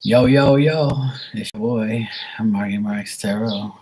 Yo, yo, yo. It's your boy, Marky Mark Terrell.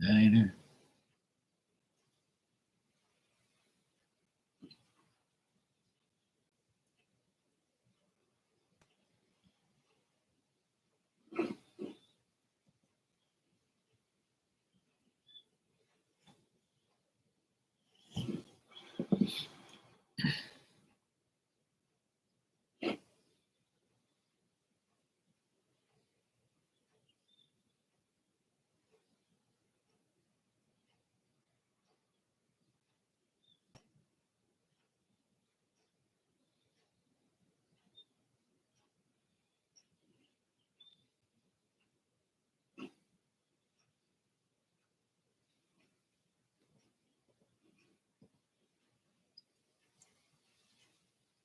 Ain't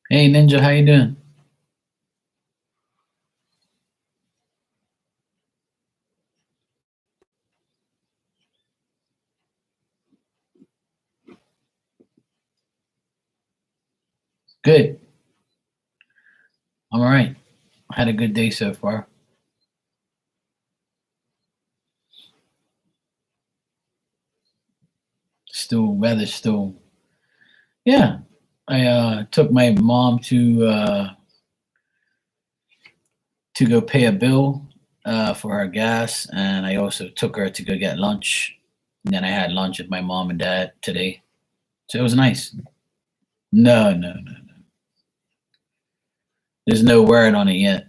Hey, Ninja, how you doing? Good. I'm all right. I had a good day so far. Weather still. Yeah. I took my mom to go pay a bill for her gas, and I also took her to go get lunch. And then I had lunch with my mom and dad today, so it was nice. No, no, no. There's no word on it yet.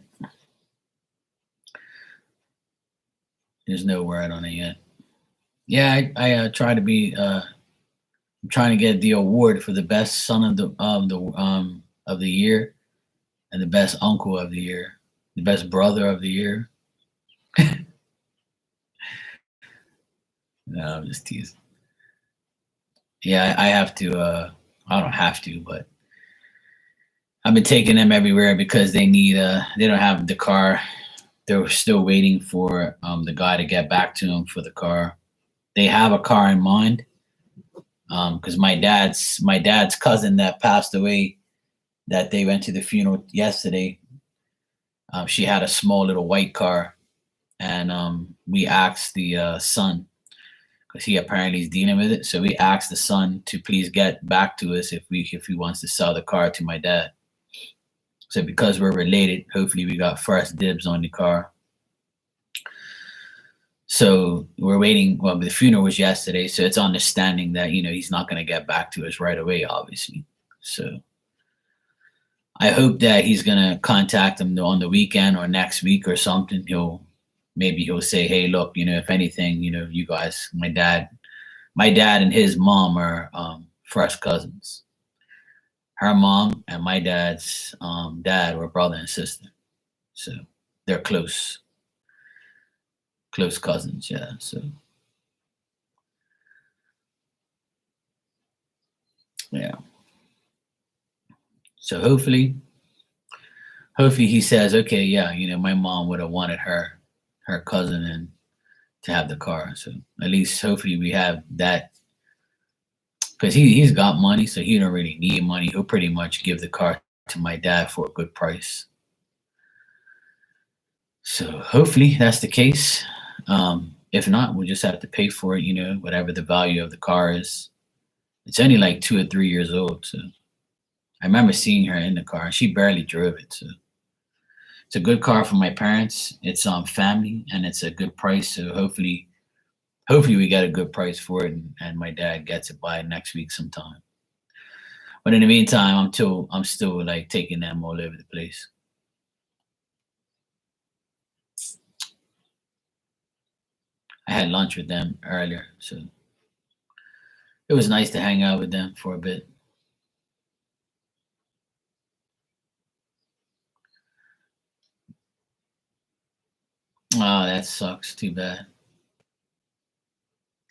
There's no word on it yet. Yeah, I try to be. I'm trying to get the award for the best son of the year and the best uncle of the year, the best brother of the year. No, I'm just teasing. Yeah, I have to. I don't have to, but I've been taking them everywhere because they need. They don't have the car. They're still waiting for the guy to get back to them for the car. They have a car in mind because my dad's cousin that passed away, that they went to the funeral yesterday. She had a small little white car, and we asked the son, because he apparently is dealing with it. So we asked the son to please get back to us if he wants to sell the car to my dad. So because we're related, hopefully we got first dibs on the car. So we're waiting. Well, the funeral was yesterday, so it's understanding that he's not going to get back to us right away, obviously. So I hope that he's going to contact him on the weekend or next week or something. He'll say, hey, look, if anything, you guys, my dad and his mom are first cousins. Her mom and my dad's dad were brother and sister, so they're close cousins. Yeah, so yeah, so hopefully he says, okay, yeah, my mom would have wanted her cousin and to have the car. So at least hopefully we have that because he's got money, so he don't really need money. He'll pretty much give the car to my dad for a good price. So hopefully that's the case. If not, we'll just have to pay for it, whatever the value of the car is. It's only like 2 or 3 years old. So I remember seeing her in the car. She barely drove it. So it's a good car for my parents. It's family and it's a good price. So hopefully we get a good price for it and my dad gets it by next week sometime. But in the meantime, I'm still like taking them all over the place. I had lunch with them earlier, so it was nice to hang out with them for a bit. Oh, that sucks. Too bad.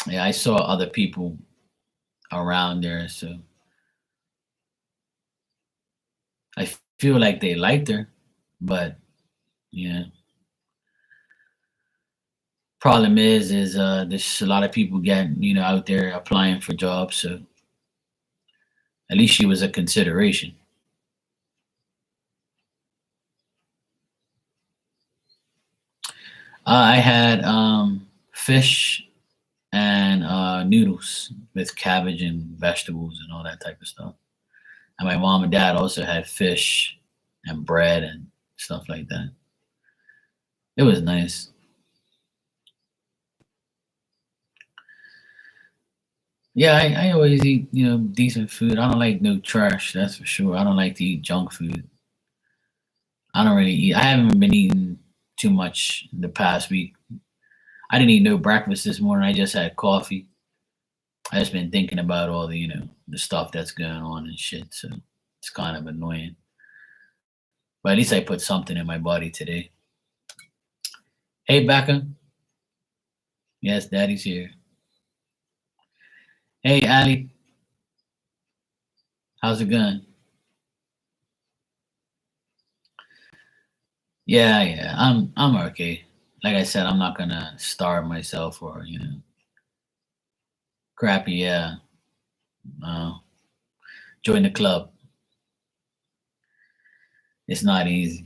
Yeah, I saw other people around there, so I feel like they liked her, but yeah. Problem is there's a lot of people getting out there applying for jobs, so at least she was a consideration. I had fish and noodles with cabbage and vegetables and all that type of stuff. And my mom and dad also had fish and bread and stuff like that. It was nice. Yeah, I always eat, decent food. I don't like no trash, that's for sure. I don't like to eat junk food. I don't really eat. I haven't been eating too much the past week. I didn't eat no breakfast this morning. I just had coffee. I just been thinking about all the stuff that's going on and shit. So it's kind of annoying. But at least I put something in my body today. Hey, Becca. Yes, Daddy's here. Hey, Ali. How's it going? Yeah, yeah. I'm okay. Like I said, I'm not gonna starve myself or crappy. Yeah. Uh, join the club. It's not easy.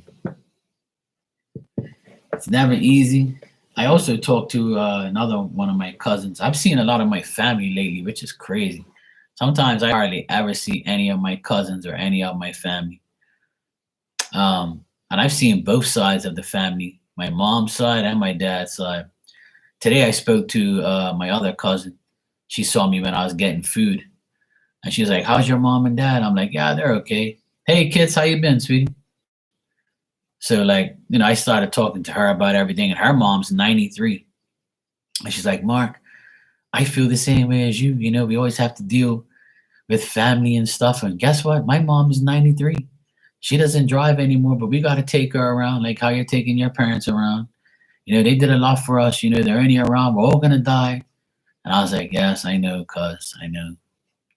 It's never easy. I also talked to another one of my cousins. I've seen a lot of my family lately, which is crazy. Sometimes I hardly ever see any of my cousins or any of my family. And I've seen both sides of the family, my mom's side and my dad's side. Today I spoke to my other cousin. She saw me when I was getting food, and she was like, "How's your mom and dad?" I'm like, "Yeah, they're okay." Hey kids, how you been, sweetie? So like, I started talking to her about everything, and her mom's 93, and she's like, "Mark, I feel the same way as you. We always have to deal with family and stuff. And guess what? My mom is 93. She doesn't drive anymore, but we got to take her around like how you're taking your parents around. They did a lot for us. They're only around. We're all going to die." And I was like, "Yes, I know, cuz I know."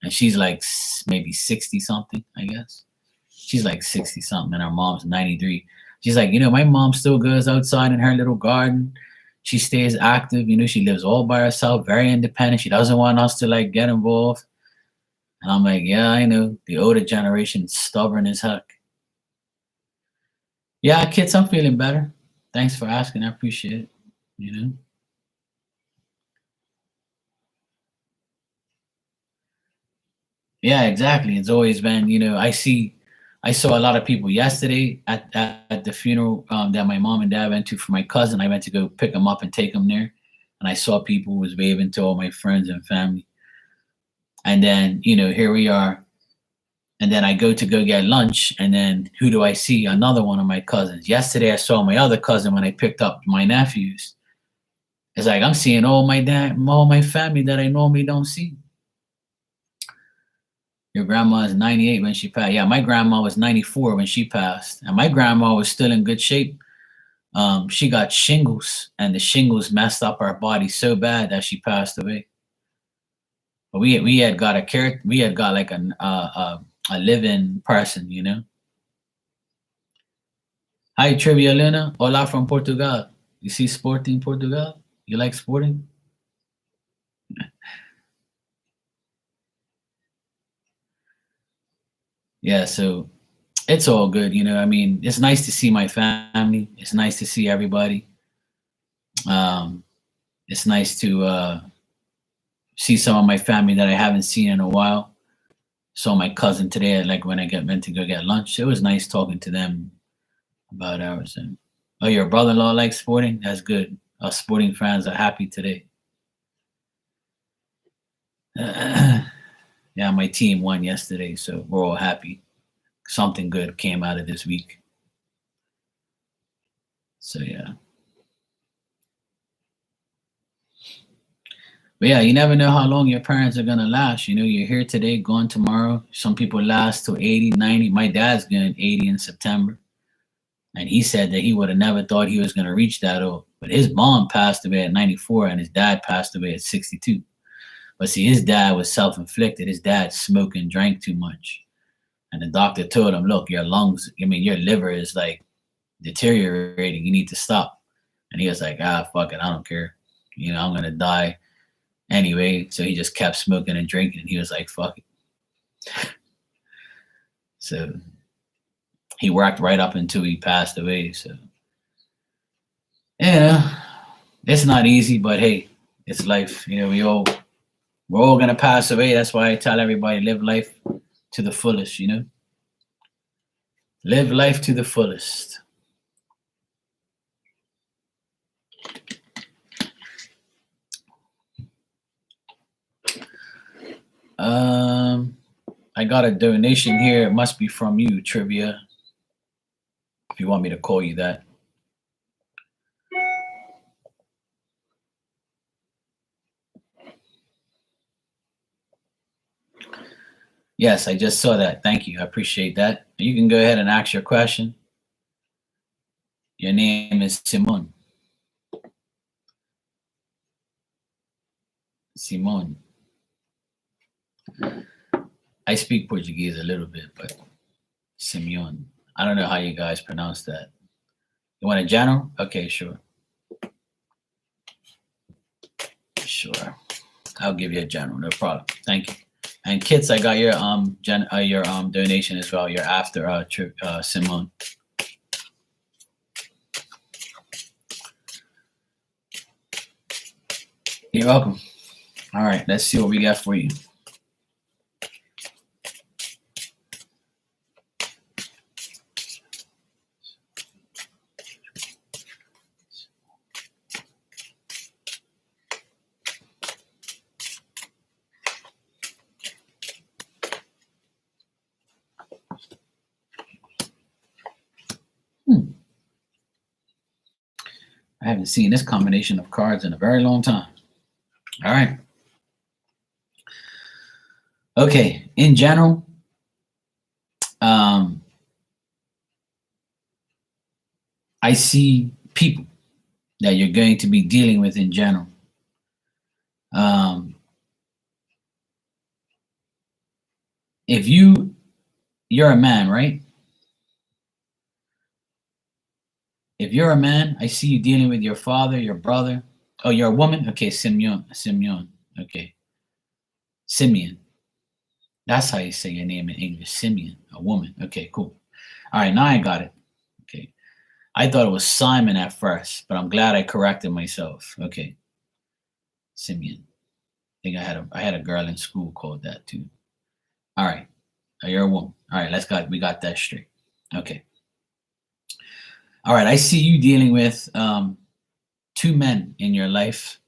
And she's like maybe 60 something, I guess. She's like 60 something, and her mom's 93. She's like, my mom still goes outside in her little garden. She stays active. She lives all by herself, very independent. She doesn't want us to like get involved. And I'm like, "Yeah, I know. The older generation is stubborn as heck." Yeah, kids, I'm feeling better. Thanks for asking. I appreciate it. You know? Yeah, exactly. It's always been, I saw a lot of people yesterday at the funeral that my mom and dad went to for my cousin. I went to go pick him up and take him there. And I saw people was waving to all my friends and family. And then, here we are. And then I go get lunch. And then who do I see? Another one of my cousins. Yesterday, I saw my other cousin when I picked up my nephews. It's like I'm seeing all my family that I normally don't see. Your grandma is 98 when she passed. Yeah, my grandma was 94 when she passed, and my grandma was still in good shape. She got shingles, and the shingles messed up her body so bad that she passed away. But we had got we had got like a living person, you know. Hi, Trivia Luna. Hola from Portugal. You see Sporting Portugal? You like Sporting? Yeah, so it's all good, you know. I mean, it's nice to see my family. It's nice to see everybody. Um, it's nice to see some of my family that I haven't seen in a while. Saw my cousin today, like when I went to go get lunch. It was nice talking to them about ours. And oh, your brother-in-law likes sporting. That's good. Us sporting fans are happy today. Yeah, my team won yesterday, so we're all happy. Something good came out of this week. So yeah. But yeah, you never know how long your parents are gonna last. You know, you're here today, gone tomorrow. Some people last till 80, 90. My dad's getting 80 in September. And he said that he would have never thought he was gonna reach that old. But his mom passed away at 94 and his dad passed away at 62. But see, his dad was self-inflicted. His dad smoked and drank too much. And the doctor told him, look, your lungs, I mean, your liver is like deteriorating. You need to stop. And he was like, fuck it, I don't care. You know, I'm gonna die anyway. So he just kept smoking and drinking. And he was like, fuck it. So he worked right up until he passed away. So yeah, it's not easy, but hey, it's life. You know, we're all gonna pass away. That's why I tell everybody live life to the fullest, you know? Live life to the fullest. I got a donation here. It must be from you, Trivia. If you want me to call you that. Yes, I just saw that. Thank you. I appreciate that. You can go ahead and ask your question. Your name is Simon. Simon. I speak Portuguese a little bit, but Simeon. I don't know how you guys pronounce that. You want a general? Okay, sure. Sure. I'll give you a general, no problem. Thank you. And Kits, I got your donation as well. You're after Simone. You're welcome. All right, let's see what we got for you. I haven't seen this combination of cards in a very long time. All right. Okay, in general, I see people that you're going to be dealing with in general. If you're a man, right? If you're a man, I see you dealing with your father, your brother. Oh, you're a woman? Okay, Simeon. Okay. Simeon. That's how you say your name in English. Simeon, a woman. Okay, cool. All right, now I got it. Okay. I thought it was Simon at first, but I'm glad I corrected myself. Okay. Simeon. I think I had a girl in school called that too. All right. You're a woman. All right, we got that straight. Okay. All right, I see you dealing with two men in your life.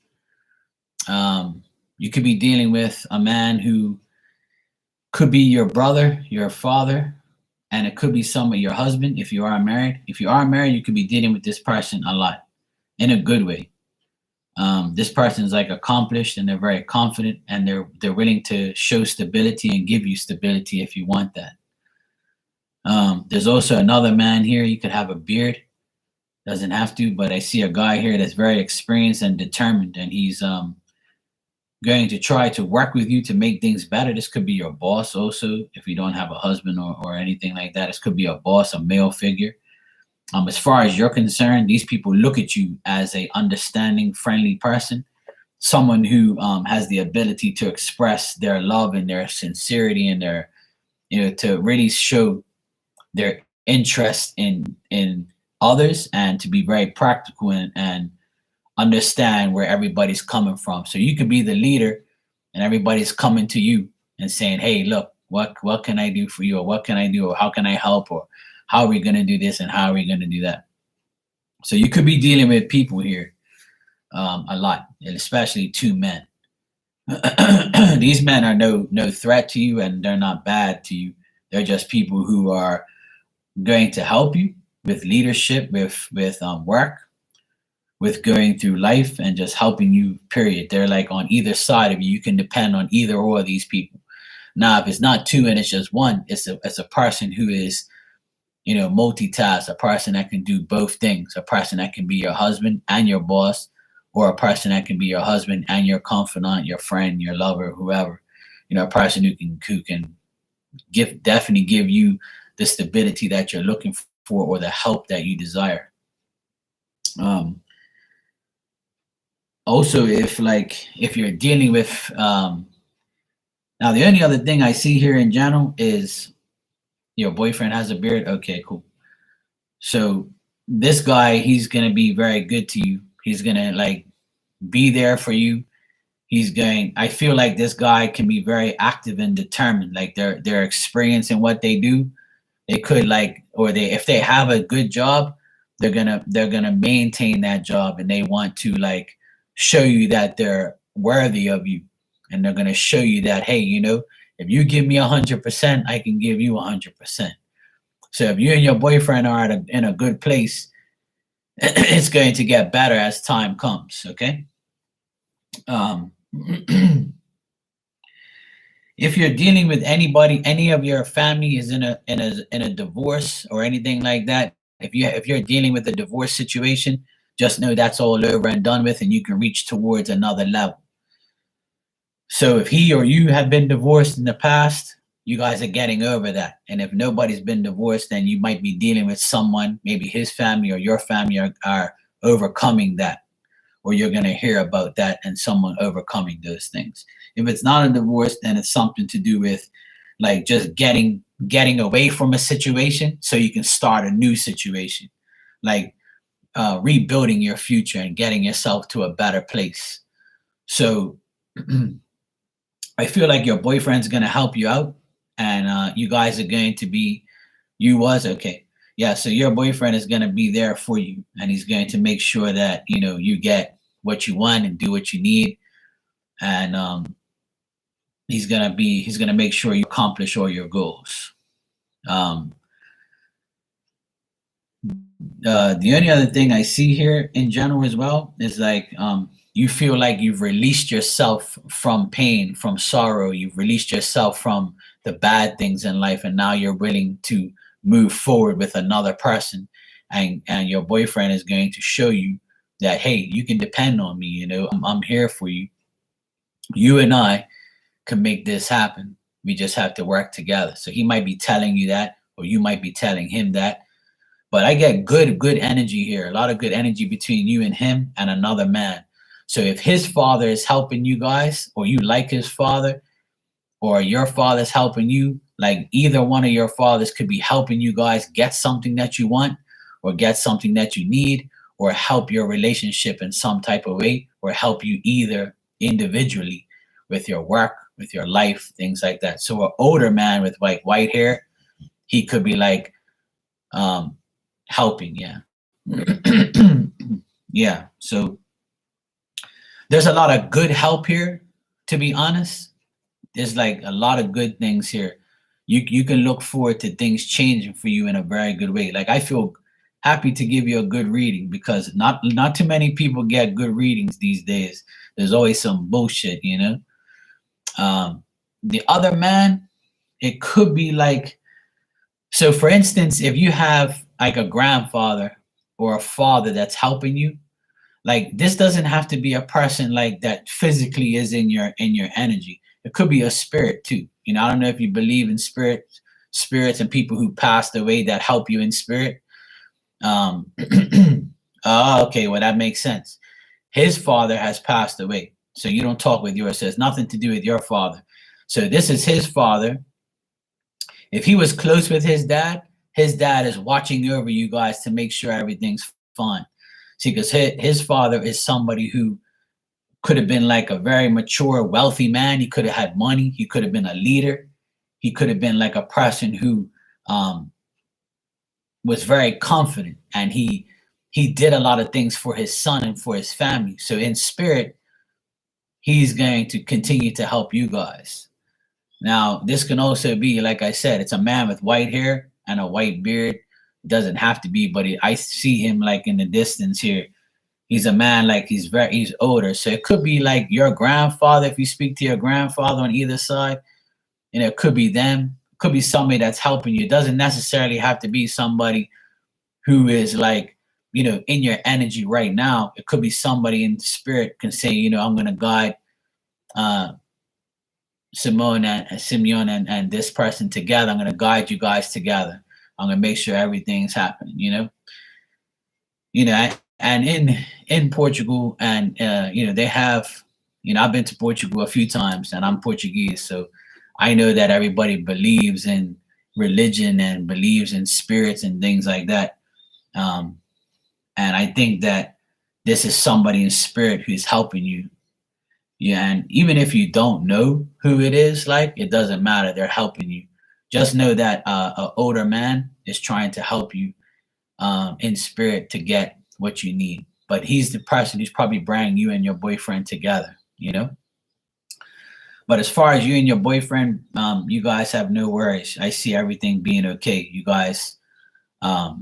You could be dealing with a man who could be your brother, your father, and it could be your husband if you are married. If you are married, you could be dealing with this person a lot in a good way. This person is like accomplished and they're very confident and they're willing to show stability and give you stability if you want that. There's also another man here. You could have a beard, doesn't have to, but I see a guy here that's very experienced and determined, and he's going to try to work with you to make things better. This could be your boss also, if you don't have a husband or anything like that. This could be a boss, a male figure. As far as you're concerned, these people look at you as a understanding, friendly person, someone who has the ability to express their love and their sincerity and their, to really show their interest in others and to be very practical and understand where everybody's coming from. So you could be the leader and everybody's coming to you and saying, hey, look, what can I do for you? Or what can I do? Or how can I help? Or how are we going to do this? And how are we going to do that? So you could be dealing with people here a lot, and especially two men. These men are no threat to you and they're not bad to you. They're just people who are going to help you with leadership, with work, with going through life and just helping you, period. They're like on either side of you. You can depend on either or of these people. Now, if it's not two and it's just one, it's a person who is, multitask, a person that can do both things, a person that can be your husband and your boss, or a person that can be your husband and your confidant, your friend, your lover, whoever, a person who can definitely give you the stability that you're looking for or the help that you desire. Also, if you're dealing with now, the only other thing I see here in general is your boyfriend has a beard. Okay, cool. So this guy, he's gonna be very good to you. He's gonna be there for you. I feel like this guy can be very active and determined. Like they're experiencing what they do. They could if they have a good job, they're gonna maintain that job, and they want to show you that they're worthy of you, and they're gonna show you that, hey, if you give me 100%, I can give you 100%. So if you and your boyfriend are in a good place, it's going to get better as time comes. Okay. If you're dealing with anybody, any of your family is in a divorce or anything like that, if you're dealing with a divorce situation, just know that's all over and done with, and you can reach towards another level. So if he or you have been divorced in the past, you guys are getting over that. And if nobody's been divorced, then you might be dealing with someone, maybe his family or your family are overcoming that, or you're going to hear about that and someone overcoming those things. If it's not a divorce, then it's something to do with just getting away from a situation so you can start a new situation, rebuilding your future and getting yourself to a better place. So I feel like your boyfriend's going to help you out, and you guys are going to be, okay. Yeah, so your boyfriend is going to be there for you, and he's going to make sure that, you get what you want and do what you need. And he's going to make sure you accomplish all your goals. The only other thing I see here in general as well is you feel like you've released yourself from pain, from sorrow. You've released yourself from the bad things in life, and now you're willing to move forward with another person. And your boyfriend is going to show you that, hey, you can depend on me. I'm here for you. You and I can make this happen. We just have to work together. So he might be telling you that, or you might be telling him that. But I get good energy here, a lot of good energy between you and him and another man. So if his father is helping you guys, or you like his father, or your father's helping you, either one of your fathers could be helping you guys get something that you want, or get something that you need, or help your relationship in some type of way, or help you either individually with your work, with your life, things like that. So an older man with white hair, he could be helping. Yeah. Yeah. So there's a lot of good help here, to be honest. There's a lot of good things here. You can look forward to things changing for you in a very good way. I feel happy to give you a good reading because not too many people get good readings these days. There's always some bullshit, you know. Um, the other man, it could be like, so for instance, if you have like a grandfather or a father that's helping you, like this doesn't have to be a person like that physically is in your energy. It could be a spirit too. You know, I don't know if you believe in spirits and people who passed away that help you in spirit. Um, oh, okay, well that makes sense. His father has passed away, so you don't talk with yours. So it's nothing to do with your father. So this is his father. If he was close with his dad is watching over you guys to make sure everything's fine. See, because his father is somebody who could have been like a very mature, wealthy man. He could have had money. He could have been a leader. He could have been like a person who um, was very confident, and he did a lot of things for his son and for his family. So in spirit, he's going to continue to help you guys. Now, this can also be, like I said, it's a man with white hair and a white beard. It doesn't have to be, but I see him like in the distance here. He's a man like he's older. So it could be like your grandfather, if you speak to your grandfather on either side, and it could be them. It could be somebody that's helping you. It doesn't necessarily have to be somebody who is like, you know, in your energy right now. It could be somebody in spirit can say, you know, I'm gonna guide uh Simeon and this person together. I'm gonna guide you guys together. I'm gonna make sure everything's happening, you know, and in Portugal, and you know, they have, you know, I've been to Portugal a few times, and I'm Portuguese, so I know that everybody believes in religion and believes in spirits and things like that. Um, and I think that this is somebody in spirit who's helping you. Yeah, and even if you don't know who it is, like it doesn't matter. They're helping you. Just know that an older man is trying to help you in spirit to get what you need. But he's the person who's probably bringing you and your boyfriend together, you know? But as far as you and your boyfriend, you guys have no worries. I see everything being okay. You guys, oh,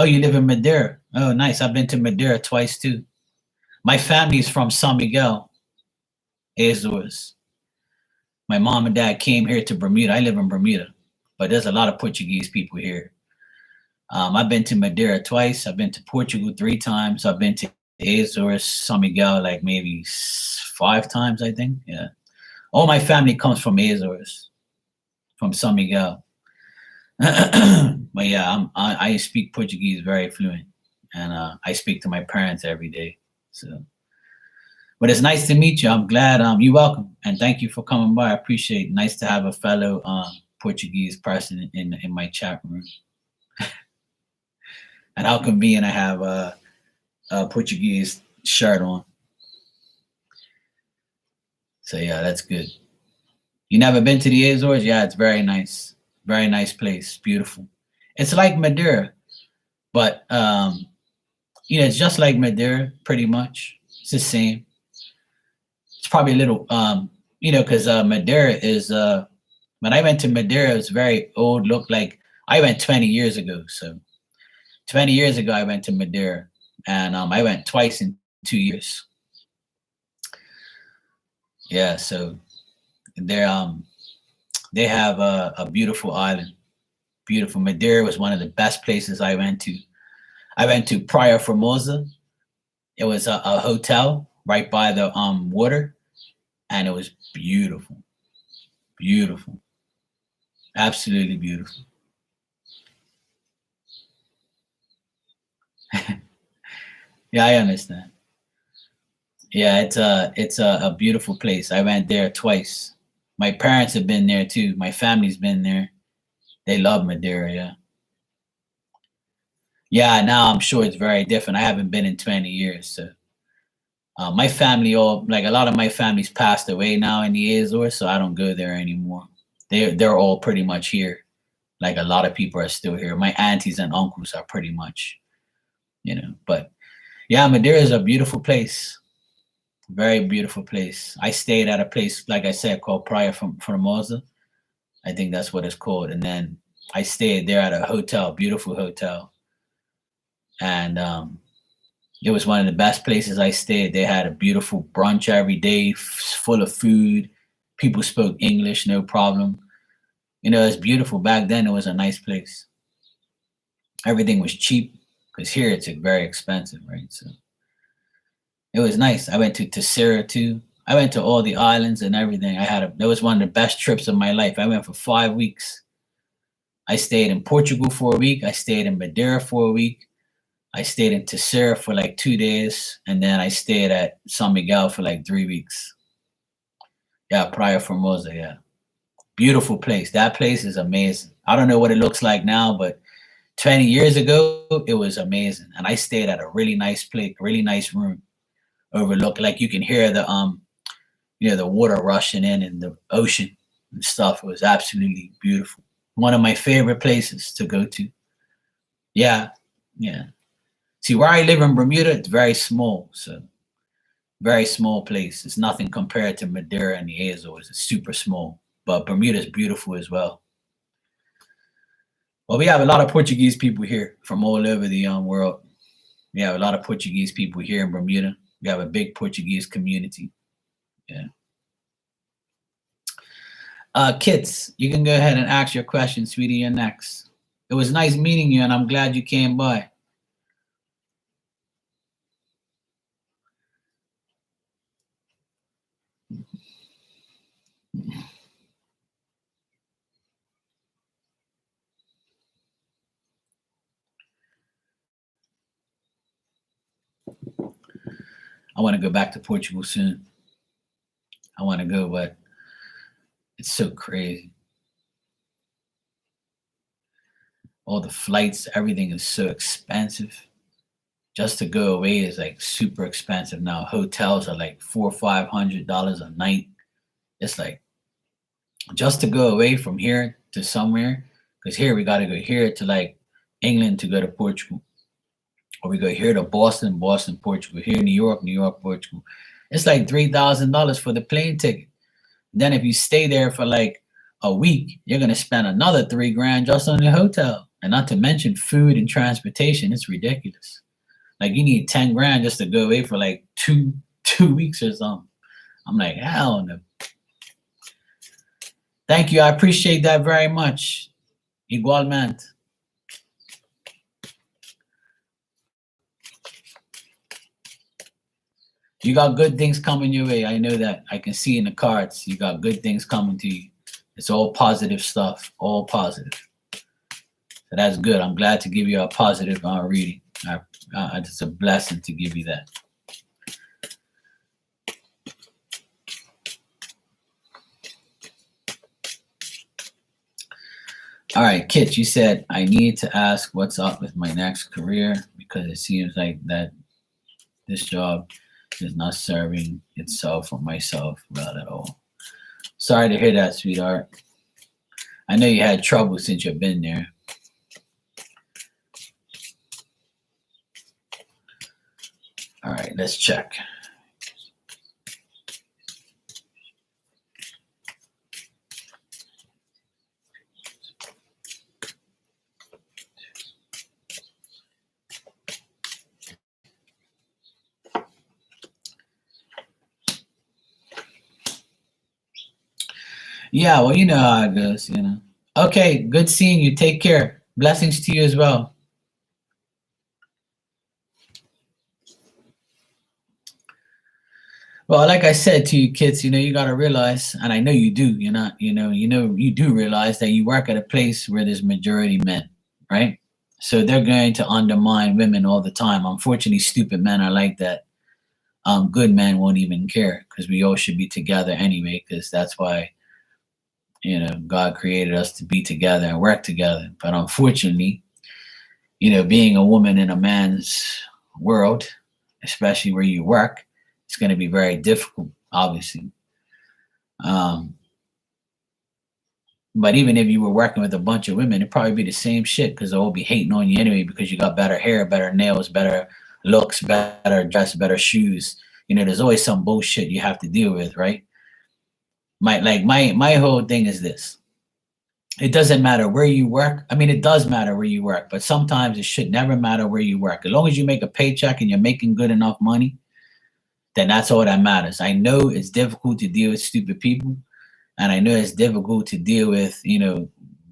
you live in Madeira. Oh, nice. I've been to Madeira twice too. My family's from San Miguel, Azores. My mom and dad came here to Bermuda. I live in Bermuda, but there's a lot of Portuguese people here. I've been to Madeira twice. I've been to Portugal 3 times. I've been to Azores, San Miguel, like maybe 5 times, I think. Yeah. All my family comes from Azores, from San Miguel. But yeah, I speak Portuguese very fluent, and I speak to my parents every day. So, but it's nice to meet you. I'm glad. You're welcome, and thank you for coming by. I appreciate it. Nice to have a fellow Portuguese person in my chat room. And how convenient I have a Portuguese shirt on. So yeah, that's good. You never been to the Azores? Yeah, it's very nice. Very nice place. Beautiful. It's like Madeira, but you know, it's just like Madeira, pretty much. It's the same. It's probably a little, you know, because Madeira is. When I went to Madeira, it was very old. Looked like I went 20 years ago. So 20 years ago, I went to Madeira, and I went twice in 2 years. Yeah, so they have a beautiful island. Beautiful. Madeira was one of the best places I went to. I went to Praia Formosa. It was a hotel right by the water, and it was beautiful, beautiful, absolutely beautiful. Yeah, I understand. Yeah, it's a beautiful place. I went there twice. My parents have been there too. My family's been there. They love Madeira. Yeah. Yeah, now I'm sure it's very different. I haven't been in 20 years, so my family, all like a lot of my family's passed away now in the Azores, so I don't go there anymore. They're all pretty much here. Like a lot of people are still here. My aunties and uncles are pretty much, you know. But yeah, Madeira is a beautiful place. Very beautiful place. I stayed at a place, like I said, called Praia from Formosa. I think that's what it's called. And then I stayed there at a hotel, beautiful hotel. and it was one of the best places I stayed. They had a beautiful brunch every day, full of food. People spoke English, no problem. It's beautiful. Back then, it was a nice place. Everything was cheap because here it's very expensive, right? So it was nice. I went to Tessera too. I went to all the islands and everything. That was one of the best trips of my life. I went for 5 weeks. I stayed in Portugal for a week. I stayed in Madeira for a week. I stayed in Tessera for like 2 days, and then I stayed at San Miguel for like 3 weeks. Yeah, Praia Formosa. Yeah, beautiful place. That place is amazing. I don't know what it looks like now, but 20 years ago, it was amazing. And I stayed at a really nice place, really nice room, overlook. Like you can hear the water rushing in the ocean and stuff. It was absolutely beautiful. One of my favorite places to go to. Yeah, yeah. See, where I live in Bermuda, it's very small. So very small place. It's nothing compared to Madeira and the Azores. It's super small. But Bermuda is beautiful as well. Well, we have a lot of Portuguese people here from all over the world. We have a lot of Portuguese people here in Bermuda. We have a big Portuguese community. Yeah. Kits, you can go ahead and ask your question, sweetie. You're next. It was nice meeting you, and I'm glad you came by. I want to go back to Portugal soon. I want to go, but it's so crazy. All the flights, everything is so expensive. Just to go away is like super expensive now. Hotels are like $400-500 a night. It's like just to go away from here to somewhere, because here we got to go here to like England to go to Portugal, or we go here to Boston, Boston, Portugal. Here New York, New York, Portugal. It's like $3,000 for the plane ticket. Then if you stay there for like a week, you're gonna spend another 3 grand just on the hotel, and not to mention food and transportation. It's ridiculous. Like you need 10 grand just to go away for like two weeks or something. I'm like, hell no. Thank you. I appreciate that very much. Igualmente. You got good things coming your way. I know that. I can see in the cards. You got good things coming to you. It's all positive stuff. All positive. So that's good. I'm glad to give you a positive reading. It's a blessing to give you that. All right, Kit, you said I need to ask what's up with my next career because it seems like that this job is not serving itself or myself well at all. Sorry to hear that, sweetheart. I know you had trouble since you've been there. All right, let's check. Yeah, well, you know how it goes, you know. Okay, good seeing you. Take care. Blessings to you as well. Well, like I said to you kids, you got to realize, and I know you do, you're not, you do realize that you work at a place where there's majority men, right? So they're going to undermine women all the time. Unfortunately, stupid men are like that. Good men won't even care because we all should be together anyway, because that's why, God created us to be together and work together. But unfortunately, being a woman in a man's world, especially where you work, it's going to be very difficult, obviously. But even if you were working with a bunch of women, it'd probably be the same shit because they'll all be hating on you anyway because you got better hair, better nails, better looks, better dress, better shoes. There's always some bullshit you have to deal with, right? My whole thing is this. it doesn't matter where you work. I mean, it does matter where you work, but sometimes it should never matter where you work. As long as you make a paycheck and you're making good enough money, then that's all that matters. I know it's difficult to deal with stupid people, and I know it's difficult to deal with,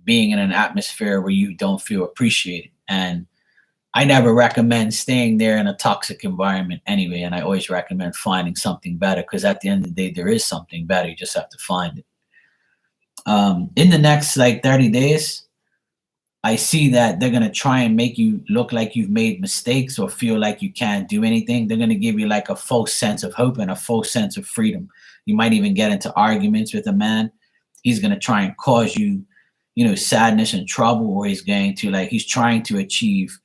being in an atmosphere where you don't feel appreciated. And I never recommend staying there in a toxic environment anyway. And I always recommend finding something better, because at the end of the day, there is something better. You just have to find it. In the next like 30 days, I see that they're going to try and make you look like you've made mistakes or feel like you can't do anything. They're going to give you like a false sense of hope and a false sense of freedom. You might even get into arguments with a man. He's going to try and cause you, sadness and trouble, or he's trying to achieve,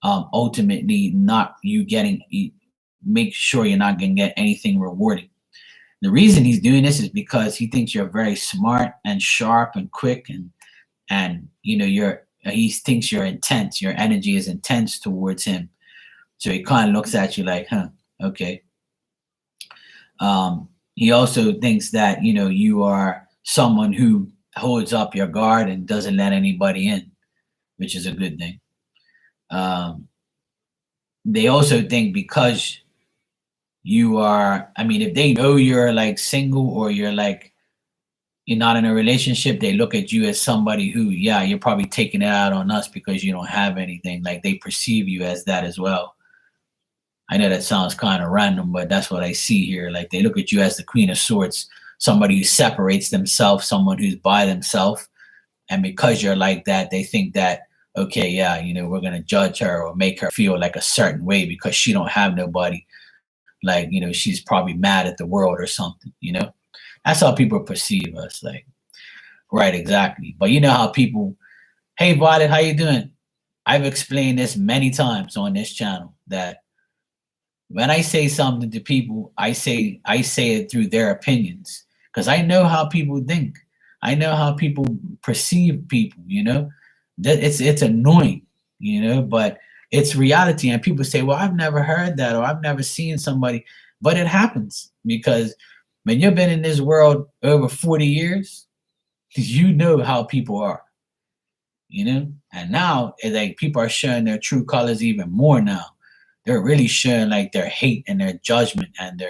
ultimately not you getting, make sure you're not going to get anything rewarding. The reason he's doing this is because he thinks you're very smart and sharp and quick, and he thinks you're intense. Your energy is intense towards him. So he kind of looks at you like, huh, okay. He also thinks that, you are someone who holds up your guard and doesn't let anybody in, which is a good thing. They also think because you are, I mean, if they know you're like single, or you're not in a relationship, they look at you as somebody who, yeah, you're probably taking it out on us because you don't have anything. Like, they perceive you as that as well. I know that sounds kind of random, but that's what I see here. Like, they look at you as the Queen of Swords, somebody who separates themselves, someone who's by themselves. And because you're like that, they think that, okay, yeah, we're going to judge her or make her feel like a certain way because she don't have nobody. Like, she's probably mad at the world or something. That's how people perceive us. Like, right, exactly. But you know how people, hey, Violet, how you doing? I've explained this many times on this channel that when I say something to people, I say it through their opinions, because I know how people think. I know how people perceive people. That it's annoying, but it's reality. And people say, well, I've never heard that, or I've never seen somebody, but it happens, because when you've been in this world over 40 years, you know how people are, and now it's like people are showing their true colors even more now. They're really showing like their hate and their judgment and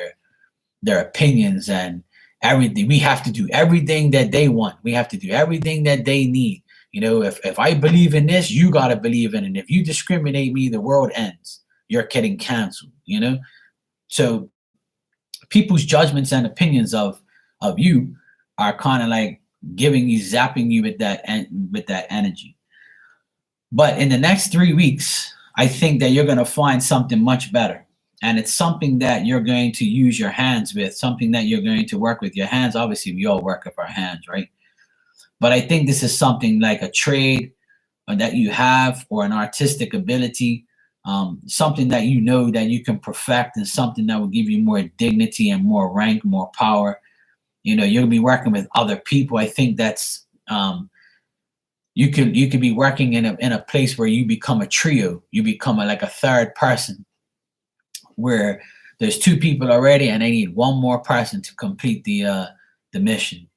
their opinions and everything. We have to do everything that they want. We have to do everything that they need. If I believe in this, you got to believe in it. If you discriminate me, the world ends. You're getting canceled, So people's judgments and opinions of you are kind of like zapping you with that energy. But in the next 3 weeks, I think that you're going to find something much better. And it's something that you're going to use your hands with, something that you're going to work with your hands. Obviously, we all work with our hands, right? But I think this is something like a trade that you have, or an artistic ability, something that that you can perfect, and something that will give you more dignity and more rank, more power. You're going to be working with other people. I think that's you could be working in a place where you become a trio. You become like a third person, where there's 2 people already and they need one more person to complete the mission.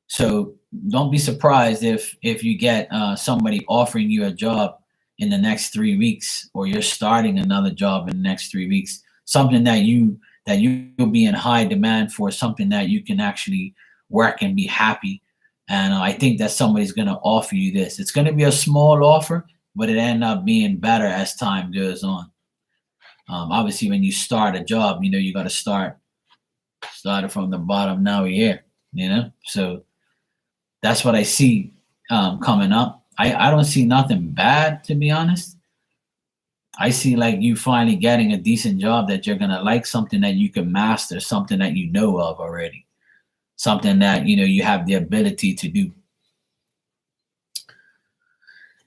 So don't be surprised if you get somebody offering you a job in the next 3 weeks, or you're starting another job in the next 3 weeks. Something that you'll be in high demand for, something that you can actually work and be happy. And I think that somebody's going to offer you this. It's going to be a small offer, but it end up being better as time goes on. Obviously, when you start a job, you got to start it from the bottom. Now we're here, so that's what I see coming up. I don't see nothing bad, to be honest. I see like you finally getting a decent job that you're gonna like, something that you can master, something that you know of already, something that you have the ability to do.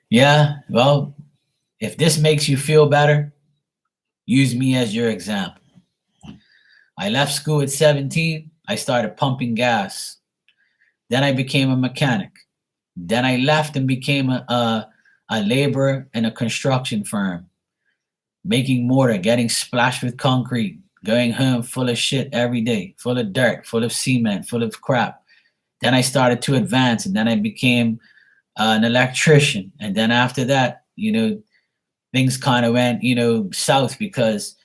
Yeah, well, if this makes you feel better, use me as your example. I left school at 17. I started pumping gas. Then I became a mechanic. Then I left and became a laborer in a construction firm, making mortar, getting splashed with concrete, going home full of shit every day, full of dirt, full of cement, full of crap. Then I started to advance, and then I became an electrician. And then after that, things kind of went, south because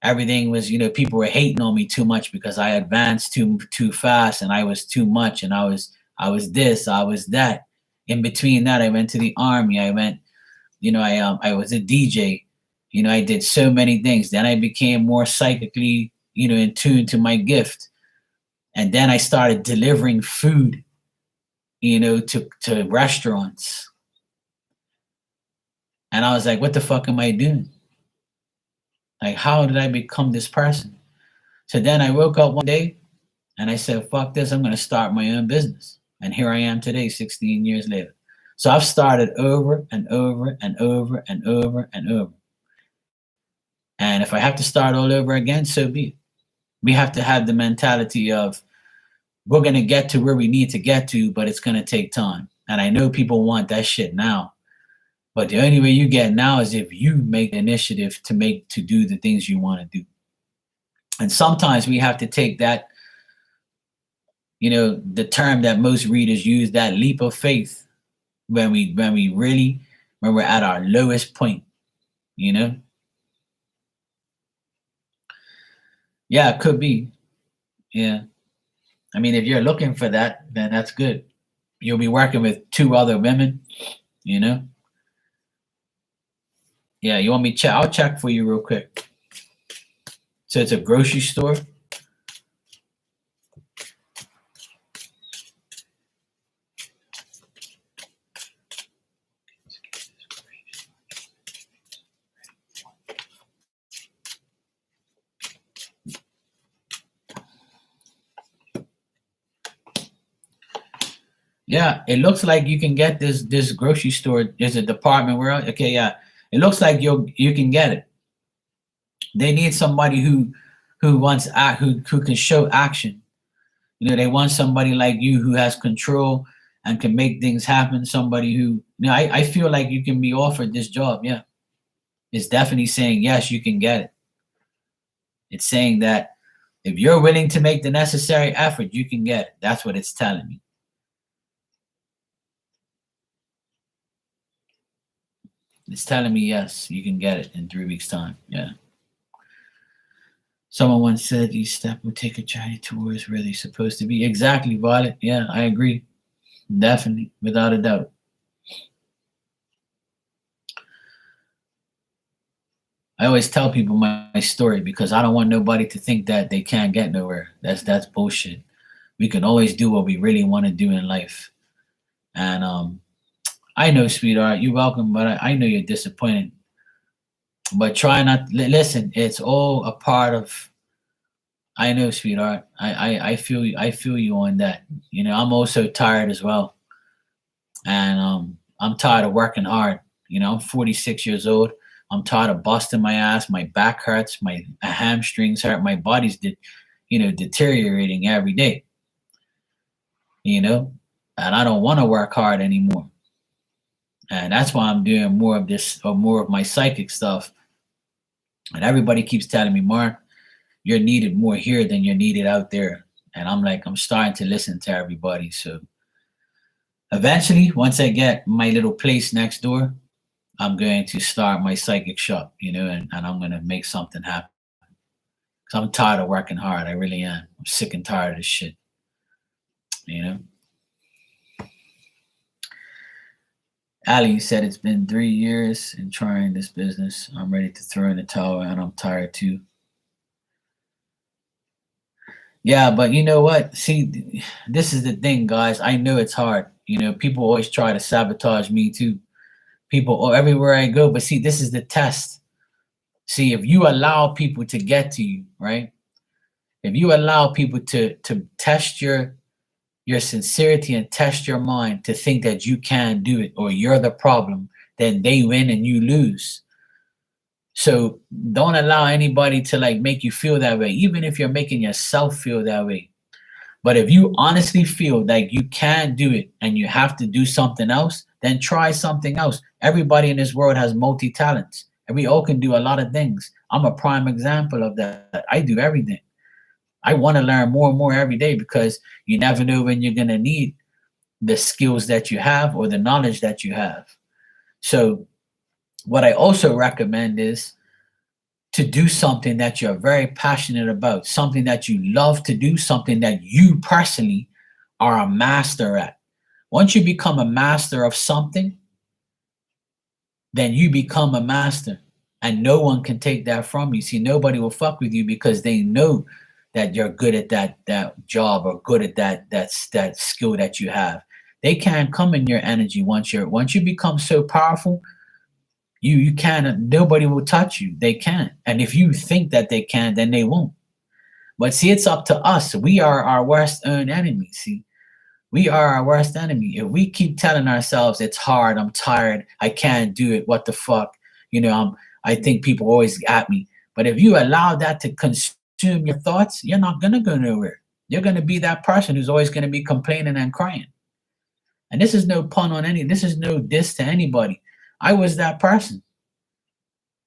everything was, people were hating on me too much because I advanced too fast and I was too much and I was this, I was that. In between that, I went to the army. I went, I was a DJ. I did so many things. Then I became more psychically, in tune to my gift. And then I started delivering food, to restaurants. And I was like, what the fuck am I doing? Like, how did I become this person? So then I woke up one day and I said, fuck this, I'm going to start my own business. And here I am today, 16 years later. So I've started over and over and over and over and over. And if I have to start all over again, so be it. We have to have the mentality of we're going to get to where we need to get to, but it's going to take time. And I know people want that shit now. But the only way you get now is if you make the initiative to do the things you want to do. And sometimes we have to take that, the term that most readers use, that leap of faith, when we're at our lowest point, Yeah, it could be. Yeah. I mean, if you're looking for that, then that's good. You'll be working with 2 other women, Yeah, you want me to check? I'll check for you real quick. So it's a grocery store. Yeah, it looks like you can get this grocery store. There's a department where, okay, yeah, it looks like you can get it. They need somebody who wants who can show action. They want somebody like you who has control and can make things happen. Somebody who, I feel like you can be offered this job. Yeah, it's definitely saying yes, you can get it. It's saying that if you're willing to make the necessary effort, you can get it. That's what it's telling me. It's telling me yes, you can get it in 3 weeks' time. Yeah. Someone once said each step will take a journey towards where they're supposed to be. Exactly, Violet. Yeah, I agree. Definitely, without a doubt. I always tell people my story because I don't want nobody to think that they can't get nowhere. That's bullshit. We can always do what we really want to do in life. And I know, sweetheart, you're welcome, but I know you're disappointed. But try not listen. It's all a part of. I know, sweetheart. I feel you. I feel you on that. I'm also tired as well, and I'm tired of working hard. I'm 46 years old. I'm tired of busting my ass. My back hurts. My hamstrings hurt. My body's deteriorating every day. And I don't want to work hard anymore. And that's why I'm doing more of this or more of my psychic stuff. And everybody keeps telling me, Mark, you're needed more here than you're needed out there. And I'm like, I'm starting to listen to everybody. So eventually, once I get my little place next door, I'm going to start my psychic shop, and I'm going to make something happen. Because I'm tired of working hard. I really am. I'm sick and tired of this shit. Ali said it's been 3 years in trying this business. I'm ready to throw in the towel and I'm tired too. Yeah, but you know what? See, this is the thing, guys. I know it's hard. People always try to sabotage me too. People everywhere I go. But see, this is the test. See, if you allow people to get to you, right? If you allow people to test your sincerity and test your mind to think that you can do it or you're the problem, then they win and you lose. So don't allow anybody to make you feel that way, even if you're making yourself feel that way. But if you honestly feel like you can't do it and you have to do something else, then try something else. Everybody in this world has multi-talents and we all can do a lot of things. I'm a prime example of that. I do everything. I want to learn more and more every day because you never know when you're going to need the skills that you have or the knowledge that you have. So what I also recommend is to do something that you're very passionate about, something that you love to do, something that you personally are a master at. Once you become a master of something, then you become a master, and no one can take that from you. See, nobody will fuck with you because they know that you're good at that job or good at that skill that you have. They can't come in your energy once you become so powerful. You can't. Nobody will touch you. They can't. And if you think that they can, then they won't. But see, it's up to us. We are our worst own enemy. See, we are our worst enemy. If we keep telling ourselves it's hard, I'm tired, I can't do it, what the fuck, I think people always at me. But if you allow that to consume your thoughts, you're not gonna go nowhere. You're gonna be that person who's always gonna be complaining and crying. And this is no pun on any. This is no diss to anybody. I was that person.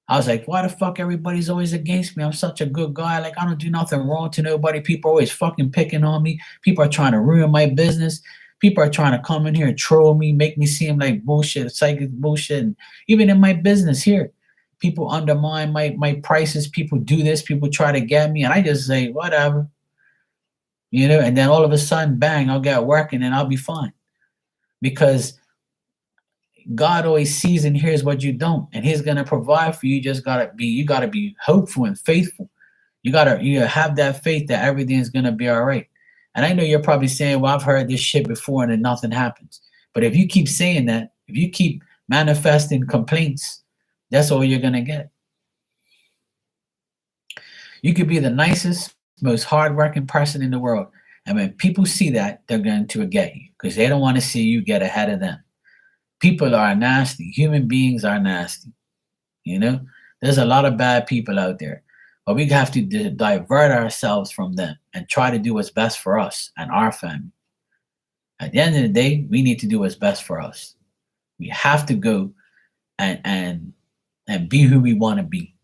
I was like, why the fuck everybody's always against me? I'm such a good guy. Like, I don't do nothing wrong to nobody. People are always fucking picking on me. People are trying to ruin my business. People are trying to come in here and troll me, make me seem like bullshit, psychic bullshit. And even in my business here, people undermine my prices. People do this. People try to get me. And I just say, whatever. And then all of a sudden, bang, I'll get working and I'll be fine. Because God always sees and hears what you don't, and He's gonna provide for you. You gotta be hopeful and faithful. You gotta have that faith that everything's gonna be all right. And I know you're probably saying, "Well, I've heard this shit before, and then nothing happens." But if you keep saying that, if you keep manifesting complaints, that's all you're gonna get. You could be the nicest, most hardworking person in the world, and when people see that, they're going to get you because they don't want to see you get ahead of them. People are nasty. Human beings are nasty. There's a lot of bad people out there, but we have to divert ourselves from them and try to do what's best for us and our family. At the end of the day, we need to do what's best for us. We have to go and be who we want to be.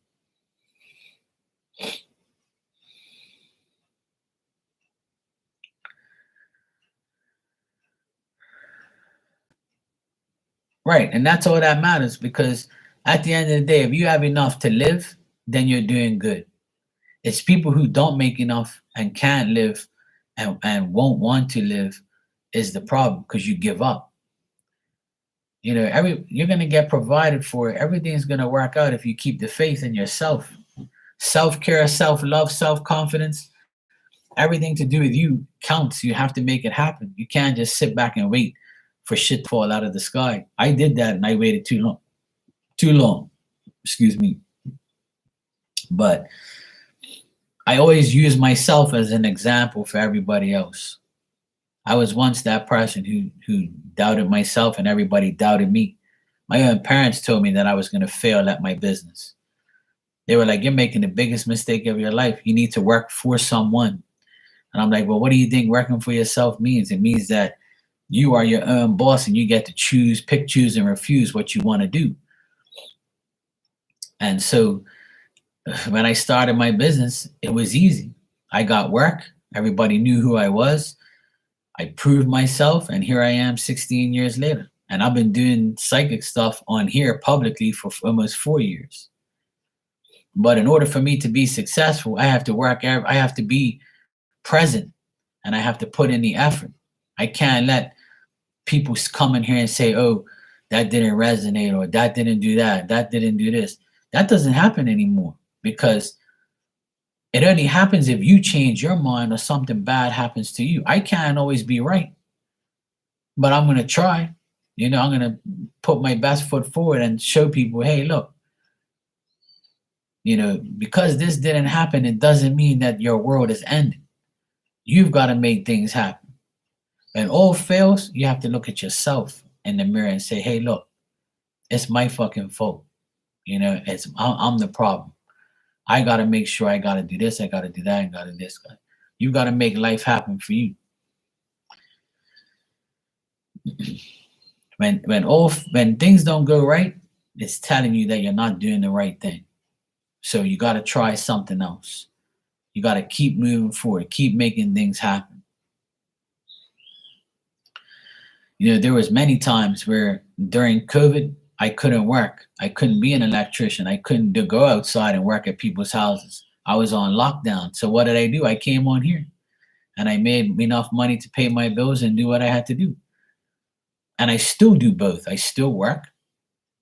Right. And that's all that matters, because at the end of the day, if you have enough to live, then you're doing good. It's people who don't make enough and can't live and won't want to live is the problem, because you give up. You're gonna get provided for. Everything's gonna work out if you keep the faith in yourself. Self-care, self-love, self-confidence, everything to do with you counts. You have to make it happen. You can't just sit back and wait for shit to fall out of the sky. I did that and I waited too long. Too long. Excuse me. But I always use myself as an example for everybody else. I was once that person who doubted myself and everybody doubted me. My own parents told me that I was going to fail at my business. They were like, you're making the biggest mistake of your life. You need to work for someone. And I'm like, well, what do you think working for yourself means? It means that you are your own boss and you get to choose, pick, choose, and refuse what you want to do. And so when I started my business, it was easy. I got work. Everybody knew who I was. I proved myself, and here I am 16 years later. And I've been doing psychic stuff on here publicly for almost 4 years. But in order for me to be successful, I have to work. I have to be present, and I have to put in the effort. I can't let people come in here and say, oh, that didn't resonate, or that didn't do that didn't do this. That doesn't happen anymore, because it only happens if you change your mind or something bad happens to you. I can't always be right, but I'm going to try. I'm going to put my best foot forward and show people, hey, look, because this didn't happen, it doesn't mean that your world is ending. You've got to make things happen. When all fails, you have to look at yourself in the mirror and say, hey, look, it's my fucking fault. I'm the problem. I got to make sure I got to do this. I got to do that. I got to do this. You got to make life happen for you. When things don't go right, it's telling you that you're not doing the right thing. So you got to try something else. You got to keep moving forward, keep making things happen. There was many times where during COVID, I couldn't work. I couldn't be an electrician. I couldn't go outside and work at people's houses. I was on lockdown. So what did I do? I came on here and I made enough money to pay my bills and do what I had to do. And I still do both. I still work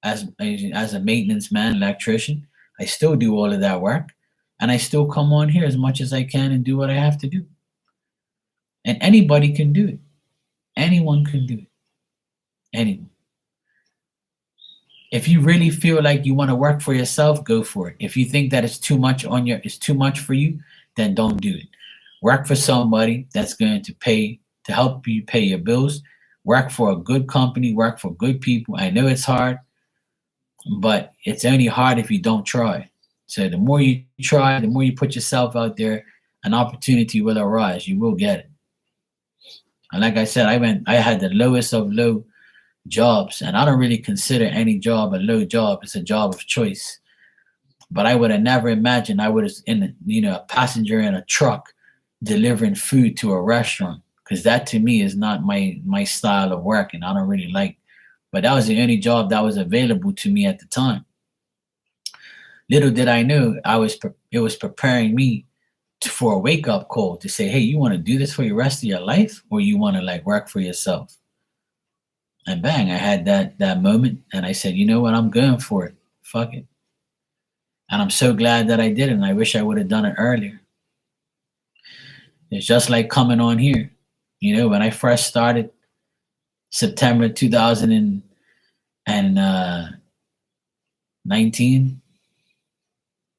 as a maintenance man, electrician. I still do all of that work, and I still come on here as much as I can and do what I have to do. And anybody can do it. Anyone can do it. Anyone. If you really feel like you want to work for yourself, go for it. If you think that it's too much for you, then don't do it. Work for somebody that's going to help you pay your bills. Work for a good company, work for good people. I know it's hard, but it's only hard if you don't try. So the more you try, the more you put yourself out there, an opportunity will arise. You will get it. And like I said, I had the lowest of low jobs, and I don't really consider any job a low job. It's a job of choice. But I would have never imagined I was a passenger in a truck delivering food to a restaurant, because that to me is not my style of work, and I don't really like. But that was the only job that was available to me at the time. Little did I know, it was preparing me for a wake up call to say, hey, you want to do this for the rest of your life, or you want to like work for yourself? And bang, I had that moment, and I said, you know what, I'm going for it. Fuck it. And I'm so glad that I did it, and I wish I would have done it earlier. It's just like coming on here. When I first started, September 2019,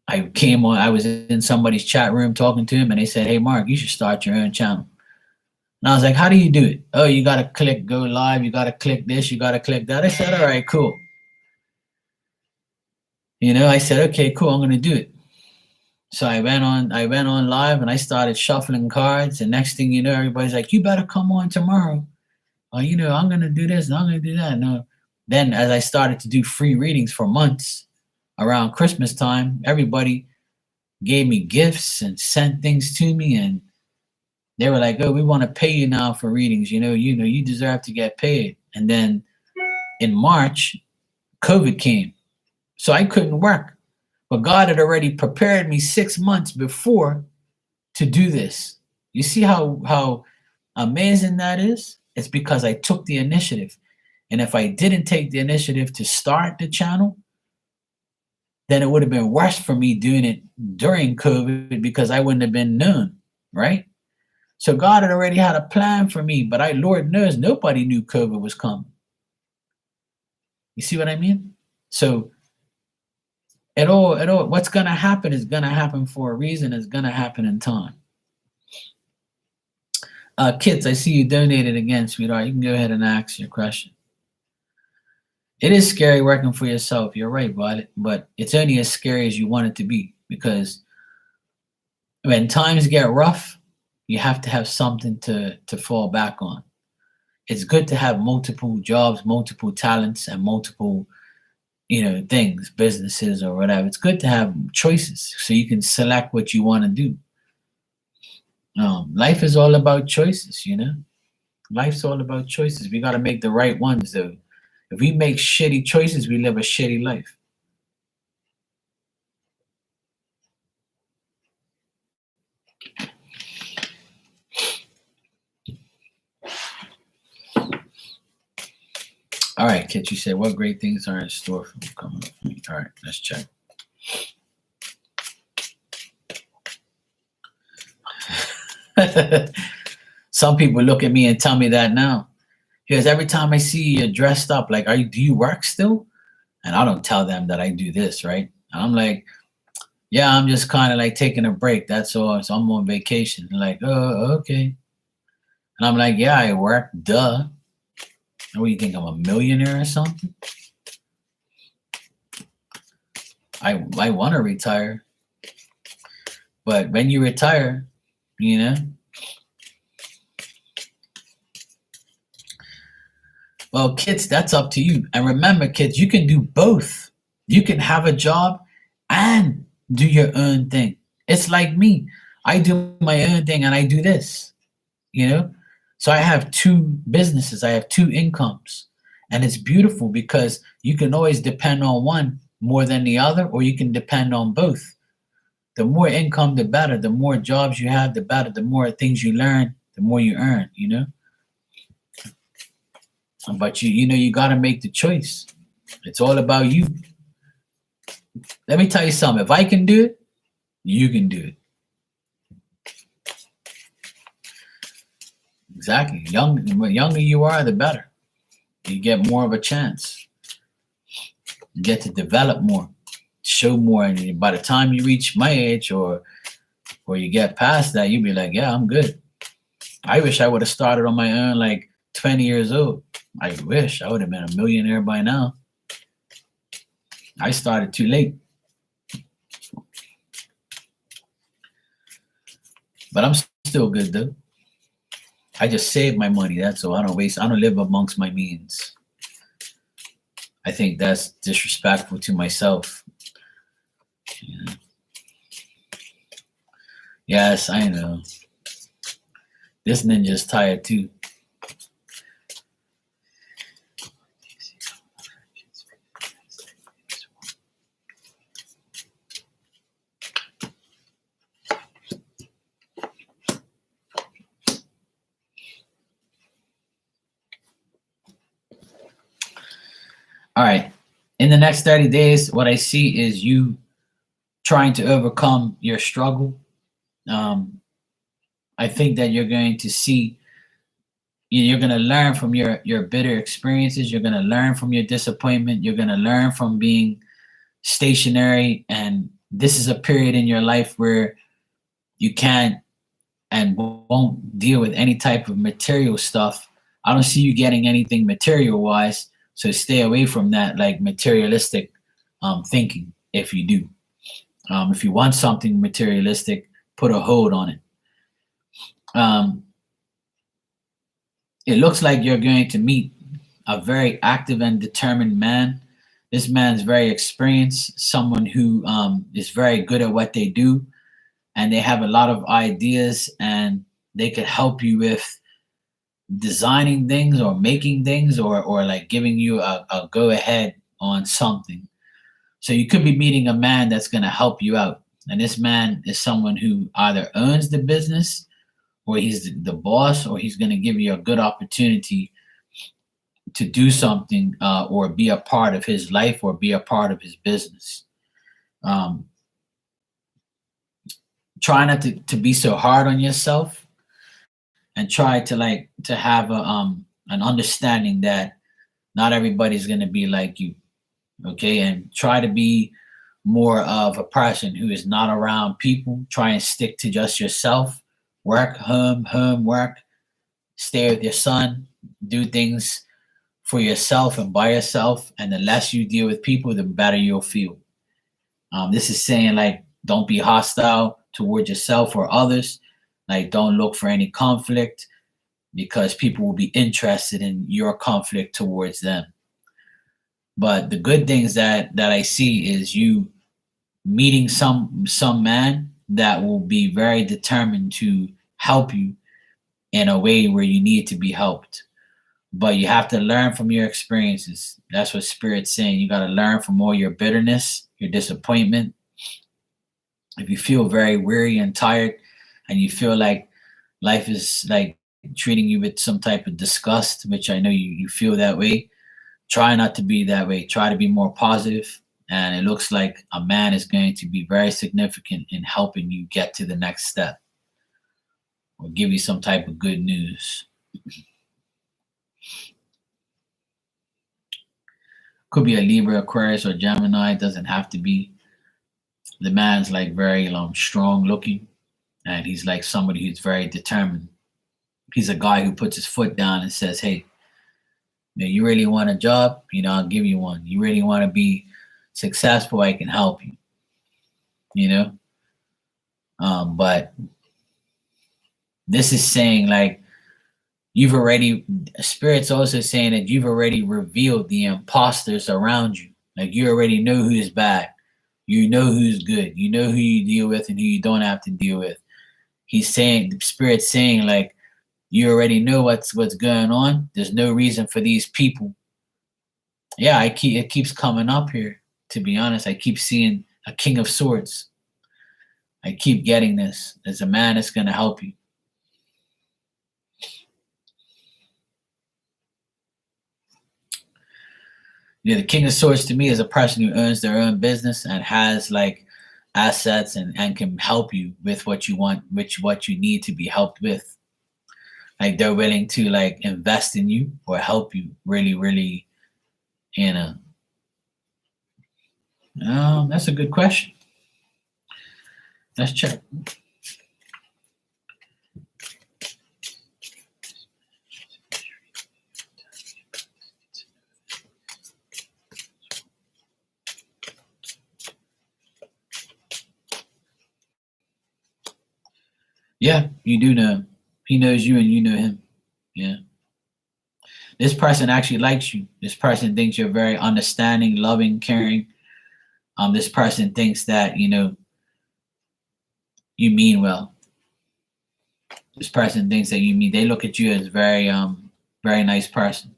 I came on, I was in somebody's chat room talking to him, and they said, hey, Mark, you should start your own channel. And I was like, how do you do it? Oh, you got to click go live. You got to click this. You got to click that. I said, all right, cool. I said, okay, cool. I'm going to do it. So I went on live, and I started shuffling cards. And next thing you know, everybody's like, you better come on tomorrow. I'm going to do this and I'm going to do that. No. Then as I started to do free readings for months around Christmas time, everybody gave me gifts and sent things to me. And they were like, oh, we want to pay you now for readings. You deserve to get paid. And then in March, COVID came. So I couldn't work. But God had already prepared me 6 months before to do this. You see how amazing that is? It's because I took the initiative. And if I didn't take the initiative to start the channel, then it would have been worse for me doing it during COVID, because I wouldn't have been known, right? So God had already had a plan for me, but Lord knows, nobody knew COVID was coming. You see what I mean? So it all, what's going to happen is going to happen for a reason. It's going to happen in time. Kids, I see you donated again, sweetheart. You can go ahead and ask your question. It is scary working for yourself. You're right, Violet, but it's only as scary as you want it to be, because when times get rough, you have to have something to fall back on. It's good to have multiple jobs, multiple talents, and multiple things, businesses or whatever. It's good to have choices so you can select what you want to do. Life is all about choices, Life's all about choices. We got to make the right ones, though. If we make shitty choices, we live a shitty life. All right, Kit, you said, what great things are in store for you coming up for me? All right, let's check. Some people look at me and tell me that now. Because every time I see you dressed up, like, do you work still? And I don't tell them that I do this, right? And I'm like, yeah, I'm just kind of like taking a break. That's all. So I'm on vacation. They're like, oh, okay. And I'm like, yeah, I work. Duh. And what do you think? I'm a millionaire or something? I want to retire. But when you retire, well, kids, that's up to you. And remember, kids, you can do both. You can have a job and do your own thing. It's like me. I do my own thing and I do this, So I have two businesses, I have two incomes. And it's beautiful because you can always depend on one more than the other, or you can depend on both. The more income, the better. The more jobs you have, the better. The more things you learn, the more you earn, you know? But you got to make the choice. It's all about you. Let me tell you something. If I can do it, you can do it. Exactly. The younger you are, the better. You get more of a chance. You get to develop more, show more, and by the time you reach my age or you get past that, you'll be like, yeah, I'm good. I wish I would have started on my own like 20 years old. I wish I would have been a millionaire by now. I started too late. But I'm still good though. I just save my money. That's all. I don't live amongst my means. I think that's disrespectful to myself. Yeah. Yes, I know. This ninja's tired too. All right. In the next 30 days, what I see is you trying to overcome your struggle. I think that you're going to see, you're going to learn from your bitter experiences. You're going to learn from your disappointment. You're going to learn from being stationary. And this is a period in your life where you can't and won't deal with any type of material stuff. I don't see you getting anything material wise. So stay away from that, like materialistic thinking. If you do, if you want something materialistic, put a hold on it. It looks like you're going to meet a very active and determined man. This man's very experienced, someone who is very good at what they do, and they have a lot of ideas, and they could help you with designing things or making things or like giving you a go ahead on something. So you could be meeting a man that's going to help you out. And this man is someone who either owns the business or he's the boss, or he's going to give you a good opportunity to do something or be a part of his life or be a part of his business. Um, Try not to be so hard on yourself, and try to have an understanding that not everybody's going to be like you. Okay, and try to be more of a person who is not around people. Try and stick to just yourself. Work, home, work. Stay with your son. Do things for yourself and by yourself. And the less you deal with people, the better you'll feel. This is saying like, don't be hostile towards yourself or others. Like, don't look for any conflict, because people will be interested in your conflict towards them. But the good things that I see is you meeting some man that will be very determined to help you in a way where you need to be helped. But you have to learn from your experiences. That's what Spirit's saying. You got to learn from all your bitterness, your disappointment. If you feel very weary and tired, and you feel like life is like treating you with some type of disgust, which I know you feel that way, try not to be that way. Try to be more positive. And it looks like a man is going to be very significant in helping you get to the next step or give you some type of good news. Could be a Libra, Aquarius, or Gemini. It doesn't have to be. The man's like very strong looking, and he's like somebody who's very determined. He's a guy who puts his foot down and says, hey, you really want a job? I'll give you one. You really want to be successful? I can help you. But this is saying like Spirit's also saying that you've already revealed the imposters around you. Like, you already know who's bad. You know who's good. You know who you deal with and who you don't have to deal with. He's saying, the Spirit's saying like, You already know what's going on. There's no reason for these people. Yeah, it keeps coming up here. To be honest, I keep seeing a King of Swords. I keep getting this. There's a man that's going to help you. You know, the King of Swords to me is a person who owns their own business and has like assets and can help you with what you want, what you need to be helped with. Like they're willing to like invest in you or help you really, really, you know. That's a good question. Let's check. Yeah, you do know him. He knows you and you know him. Yeah. This person actually likes you. This person thinks you're very understanding, loving, caring. This person thinks that, you know, you mean well. This person thinks that you mean, they look at you as very nice person.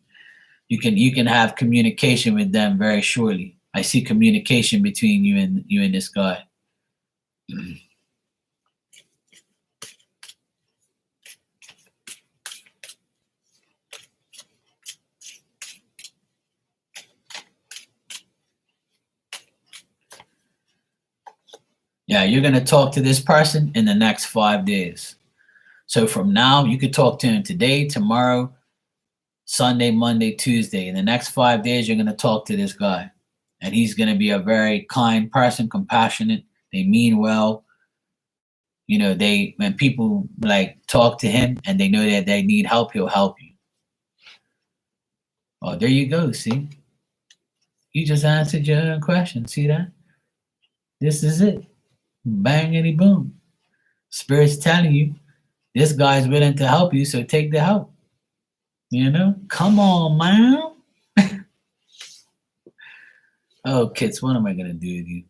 You can have communication with them very surely. I see communication between you and this guy. Yeah, you're gonna talk to this person in the next 5 days. So from now, you could talk to him today, tomorrow, Sunday, Monday, Tuesday. In the next 5 days, you're gonna talk to this guy, and he's gonna be a very kind person, compassionate. They mean well. You know, when people like talk to him and they know that they need help, he'll help you. Oh, there you go. See, you just answered your own question. See that? This is it. Bangity boom. Spirit's telling you this guy's willing to help you, so take the help. You know, come on, man. Oh, kids, what am I gonna do with you?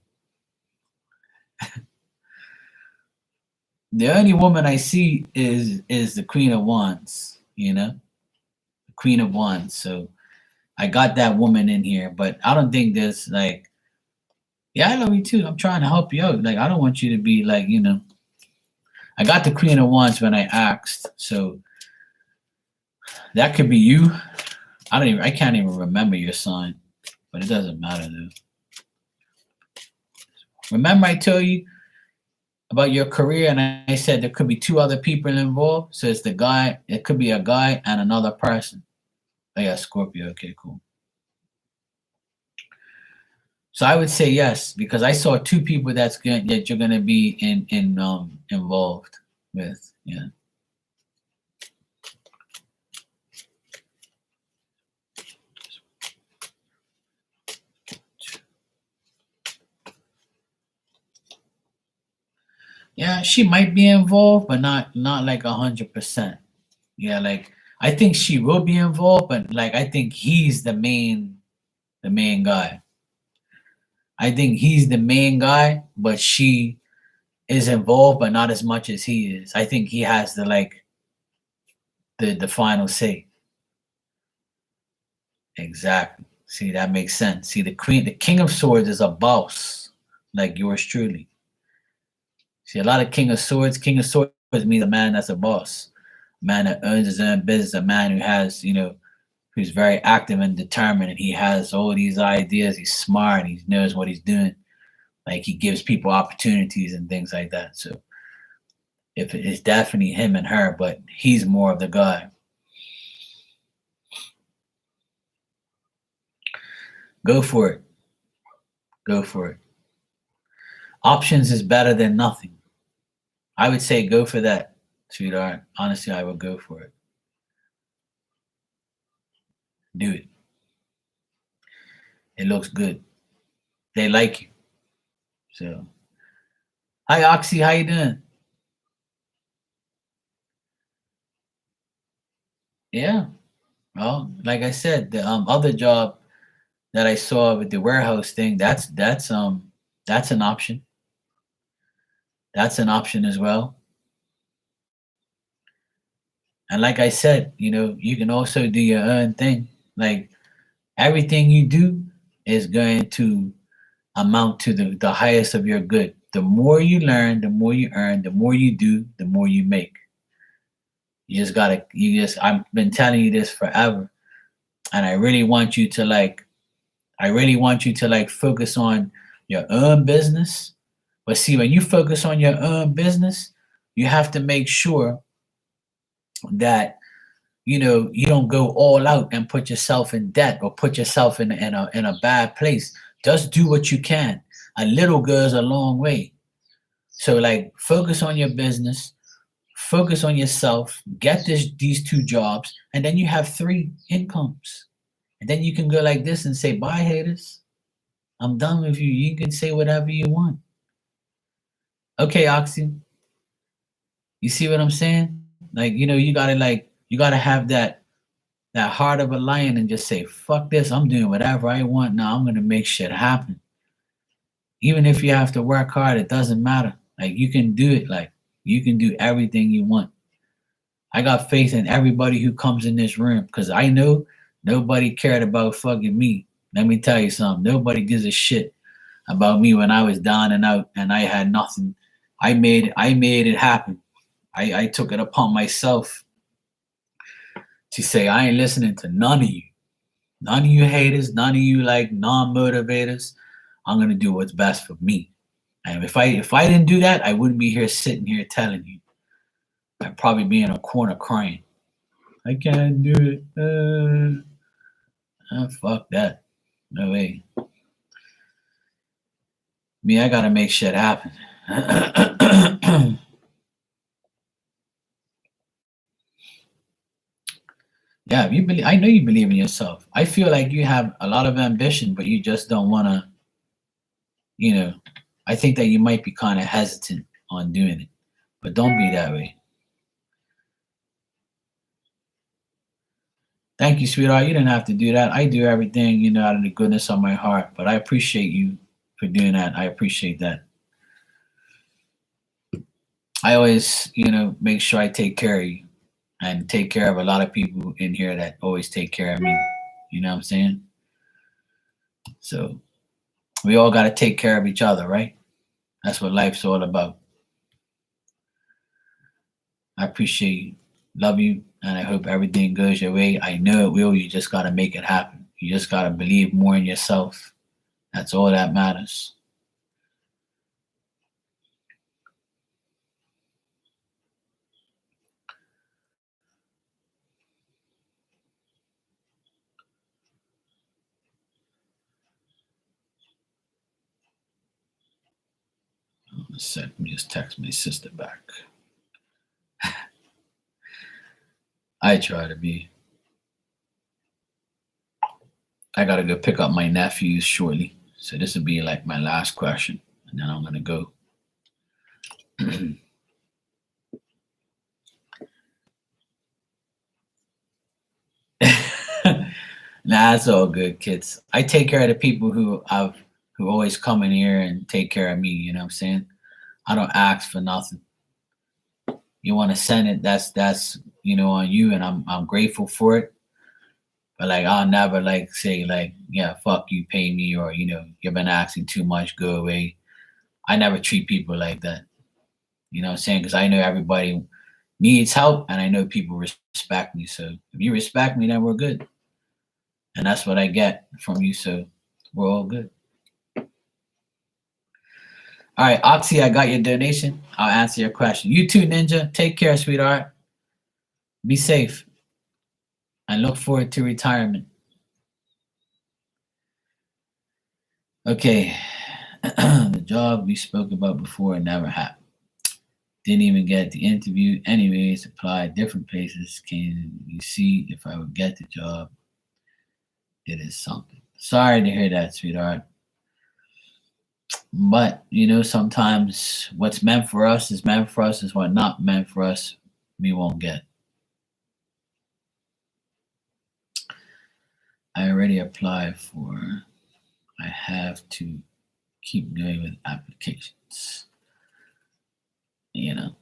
The only woman I see is the Queen of Wands. You know, the Queen of Wands. So I got that woman in here, but I don't think there's like, yeah, I love you too. I'm trying to help you out. Like, I don't want you to be like, you know. I got the Queen of Wands when I asked, so that could be you. I can't even remember your sign, but it doesn't matter though. Remember I told you about your career and I said there could be two other people involved. So it's the guy, it could be a guy and another person. Oh yeah, Scorpio. Okay, cool. So I would say yes, because I saw two people that you're gonna be involved with. Yeah. Yeah, she might be involved, but not like 100%. Yeah, like I think she will be involved, but like I think he's the main guy. I think he's the main guy, but she is involved, but not as much as he is. I think he has the final say. Exactly. See, that makes sense. See, the King of Swords is a boss, like yours truly. See, a lot of King of Swords means a man that's a boss, a man that owns his own business, a man who has, you know, who's very active and determined, and he has all these ideas. He's smart. He knows what he's doing. Like he gives people opportunities and things like that. So, if it's definitely him and her, but he's more of the guy. Go for it. Go for it. Options is better than nothing. I would say go for that, sweetheart. Honestly, I would go for it. Do it. It looks good. They like you. So, hi Oxy, how you doing? Yeah. Well, like I said, the other job that I saw with the warehouse thing, that's an option. That's an option as well. And like I said, you can also do your own thing. Like everything you do is going to amount to the highest of your good. The more you learn, the more you earn, the more you do, the more you make. I've been telling you this forever. And I really want you to like focus on your own business. But see, when you focus on your own business, you have to make sure that you don't go all out and put yourself in debt or put yourself in a bad place. Just do what you can. A little goes a long way. So like focus on your business, focus on yourself, get these two jobs, and then you have three incomes. And then you can go like this and say, bye haters. I'm done with you. You can say whatever you want. Okay, Oxy. You see what I'm saying? Like, you gotta have that heart of a lion and just say, fuck this, I'm doing whatever I want. Now I'm gonna make shit happen. Even if you have to work hard, it doesn't matter. Like you can do it, like you can do everything you want. I got faith in everybody who comes in this room because I know nobody cared about fucking me. Let me tell you something. Nobody gives a shit about me when I was down and out and I had nothing. I made it happen. I took it upon myself to say I ain't listening to none of you. None of you haters, none of you like non-motivators. I'm gonna do what's best for me. And if I didn't do that, I wouldn't be here sitting here telling you. I'd probably be in a corner crying. I can't do it. Fuck that. No way. Me, I gotta make shit happen. Yeah, you believe. I know you believe in yourself. I feel like you have a lot of ambition, but you just don't want to. You know, I think that you might be kind of hesitant on doing it, but don't be that way. Thank you, sweetheart. You didn't have to do that. I do everything, out of the goodness of my heart. But I appreciate you for doing that. I appreciate that. I always, make sure I take care of you and take care of a lot of people in here that always take care of me. You know what I'm saying? So we all got to take care of each other, right? That's what life's all about. I appreciate you, love you, and I hope everything goes your way. I know it will. You just got to make it happen. You just got to believe more in yourself. That's all that matters. Let me just text my sister back. I try to be. I gotta go pick up my nephews shortly. So this will be like my last question. And then I'm gonna go. Nah, it's all good, kids. I take care of the people who always come in here and take care of me, you know what I'm saying? I don't ask for nothing. You want to send it, that's on you, and I'm grateful for it. But like I'll never like say like, yeah, fuck you, pay me, or you've been asking too much, go away. I never treat people like that. You know what I'm saying? Because I know everybody needs help and I know people respect me. So if you respect me, then we're good. And that's what I get from you. So we're all good. All right, Oxy, I got your donation. I'll answer your question. You too, Ninja. Take care, sweetheart. Be safe and look forward to retirement. Okay. The job we spoke about before never happened. Didn't even get the interview. Anyways, applied different places. Can you see if I would get the job? It is something. Sorry to hear that, sweetheart. But sometimes what's meant for us is meant for us, is what not meant for us, we won't get. I already applied for. I have to keep going with applications. You know.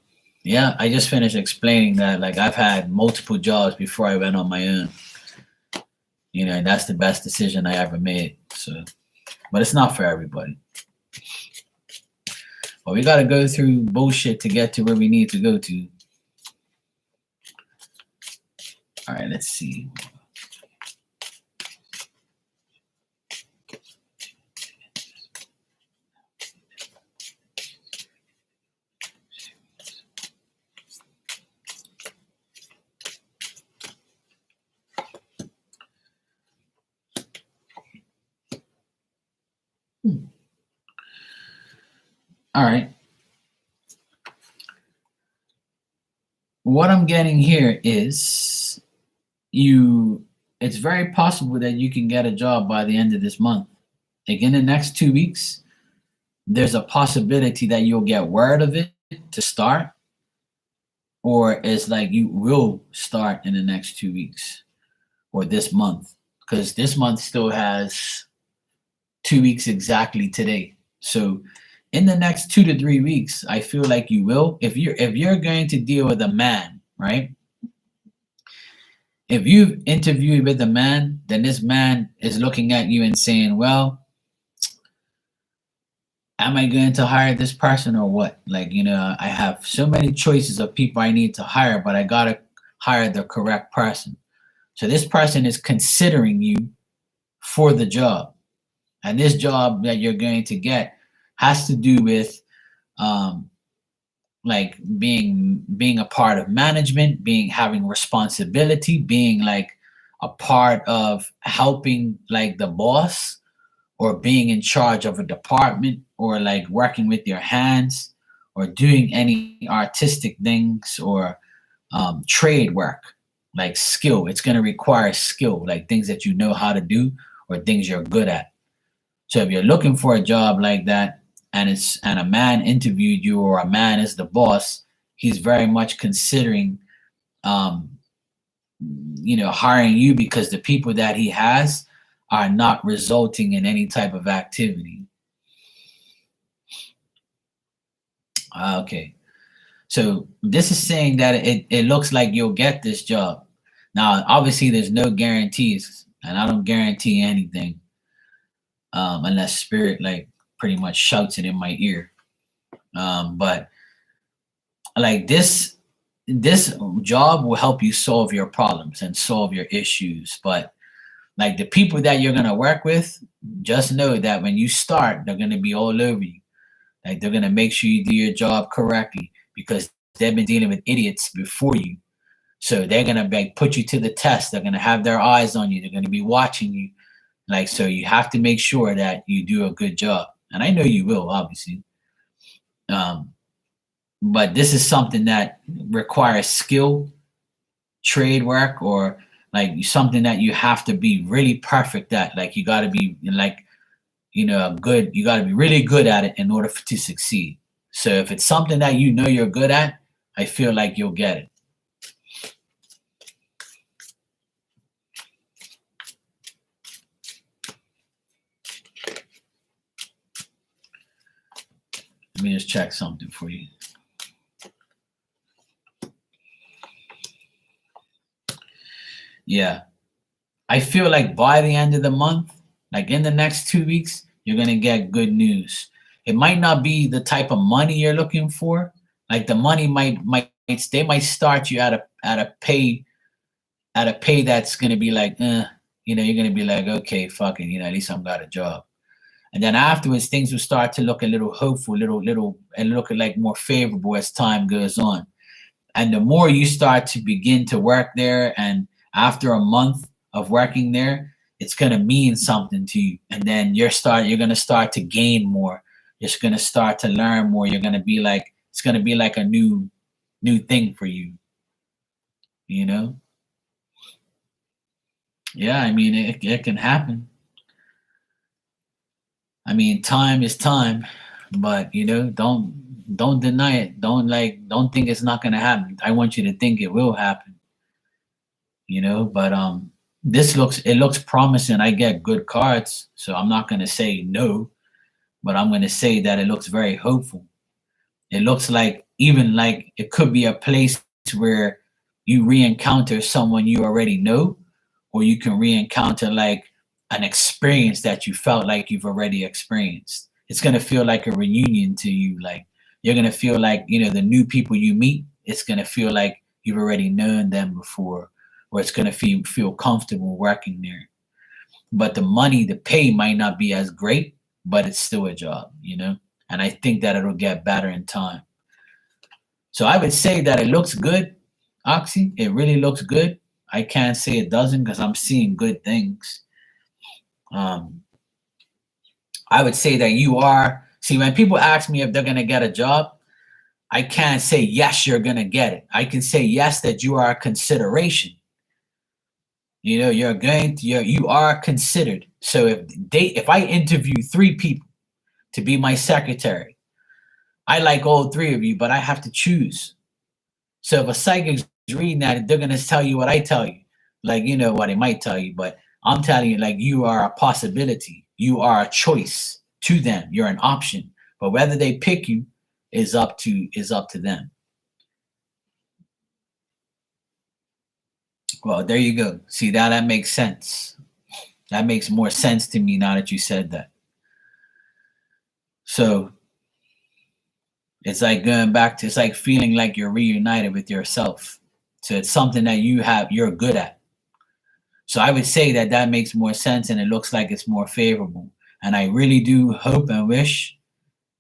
Yeah, I just finished explaining that like I've had multiple jobs before I went on my own. And that's the best decision I ever made. So, but it's not for everybody. But we got to go through bullshit to get to where we need to go to. All right, let's see. All right. What I'm getting here is it's very possible that you can get a job by the end of this month. Like in the next 2 weeks, there's a possibility that you'll get word of it to start, or it's like you will start in the next 2 weeks or this month, because this month still has 2 weeks exactly today. So in the next 2 to 3 weeks, I feel like you will. If you're going to deal with a man, right? If you've interviewed with a man, then this man is looking at you and saying, well, am I going to hire this person or what? Like, I have so many choices of people I need to hire, but I got to hire the correct person. So this person is considering you for the job. And this job that you're going to get has to do with um, like being a part of management, being having responsibility, being like a part of helping like the boss, or being in charge of a department, or like working with your hands, or doing any artistic things, or trade work, like skill. It's going to require skill, like things that you know how to do or things you're good at. So if you're looking for a job like that, and a man interviewed you, or a man is the boss, he's very much considering um, hiring you, because the people that he has are not resulting in any type of activity. Okay. So this is saying that it looks like you'll get this job. Now, obviously, there's no guarantees, and I don't guarantee anything unless spirit like pretty much shouts it in my ear. But like this job will help you solve your problems and solve your issues. But like the people that you're gonna work with, just know that when you start, they're gonna be all over you. Like they're gonna make sure you do your job correctly, because they've been dealing with idiots before you. So they're gonna like put you to the test. They're gonna have their eyes on you. They're gonna be watching you. Like, so you have to make sure that you do a good job. And I know you will, obviously. Um, but this is something that requires skill, trade work, or like something that you have to be really perfect at. Like you got to be like, good. You got to be really good at it in order to succeed. So if it's something that you know you're good at, I feel like you'll get it. Let me just check something for you. Yeah. I feel like by the end of the month, like in the next 2 weeks, you're going to get good news. It might not be the type of money you're looking for. Like the money they might start you at a pay that's going to be like, you're going to be like, okay, fuck it, at least I've got a job. And then afterwards, things will start to look a little hopeful, and look like more favorable as time goes on. And the more you start to begin to work there, and after a month of working there, it's going to mean something to you. And then you're going to start to gain more. You're going to start to learn more. You're going to be like, it's going to be like a new thing for you. Yeah, I mean, it can happen. I mean, time is time, but don't deny it. Don't think it's not gonna happen. I want you to think it will happen. But it looks promising. I get good cards, so I'm not gonna say no, but I'm gonna say that it looks very hopeful. It looks like even like it could be a place where you re-encounter someone you already know, or you can re-encounter like an experience that you felt like you've already experienced. It's gonna feel like a reunion to you. Like you're gonna feel like, you know, the new people you meet, it's gonna feel like you've already known them before, or it's gonna feel comfortable working there. But the money, the pay might not be as great, but it's still a job, you know? And I think that it'll get better in time. So I would say that it looks good, Oxy. It really looks good. I can't say it doesn't because I'm seeing good things. Um, I would say that you are. See, when people ask me if they're going to get a job, I can't say yes, you're going to get it. I can say yes, that you are a consideration. You know, you are considered. So if I interview 3 people to be my secretary, I like all 3 of you, but I have to choose. So if a psychic's reading that, they're gonna tell you what I tell you. Like, you know what they might tell you, but I'm telling you, like, you are a possibility. You are a choice to them. You're an option. But whether they pick you is up to them. Well, there you go. See, that makes sense. That makes more sense to me now that you said that. So it's like going back to, it's like feeling like you're reunited with yourself. So it's something that you're good at. So I would say that makes more sense, and it looks like it's more favorable. And I really do hope and wish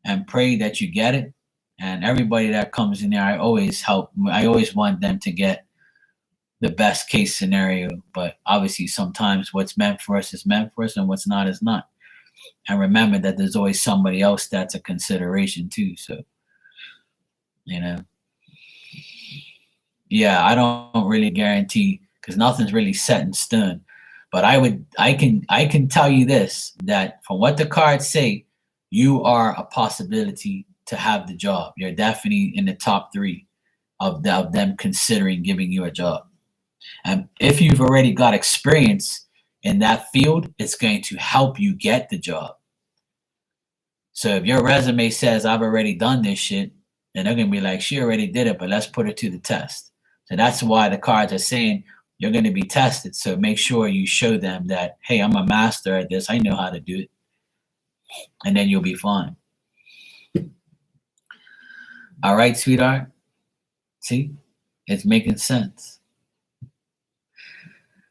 and pray that you get it. And everybody that comes in there, I always want them to get the best case scenario. But obviously sometimes what's meant for us is meant for us, and what's not is not. And remember that there's always somebody else that's a consideration too. So, you know, yeah, I don't really guarantee, because nothing's really set in stone. But I can tell you this, that from what the cards say, you are a possibility to have the job. You're definitely in the top 3 of them considering giving you a job. And if you've already got experience in that field, it's going to help you get the job. So if your resume says I've already done this shit, then they're gonna be like, she already did it, but let's put it to the test. So that's why the cards are saying you're going to be tested. So make sure you show them that, hey, I'm a master at this. I know how to do it. And then you'll be fine. All right, sweetheart. See, it's making sense.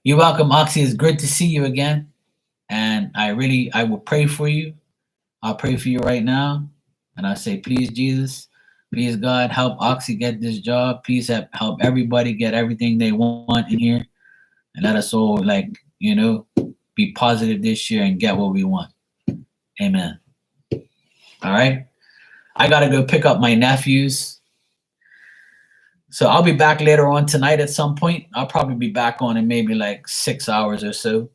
You're welcome, Oxy. It's good to see you again. And I will pray for you. I'll pray for you right now. And I say, please, Jesus, please, God, help Oxy get this job. Please help everybody get everything they want in here. And let us all, like, you know, be positive this year and get what we want. Amen. All right. I got to go pick up my nephews. So I'll be back later on tonight at some point. I'll probably be back on in maybe like 6 hours or so.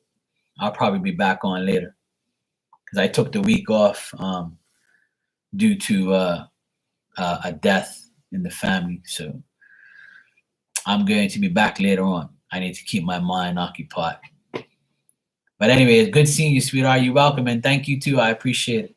I'll probably be back on later, because I took the week off due to a death in the family. So I'm going to be back later on. I need to keep my mind occupied. But anyway, it's good seeing you, sweetheart. You're welcome, and thank you too. I appreciate it.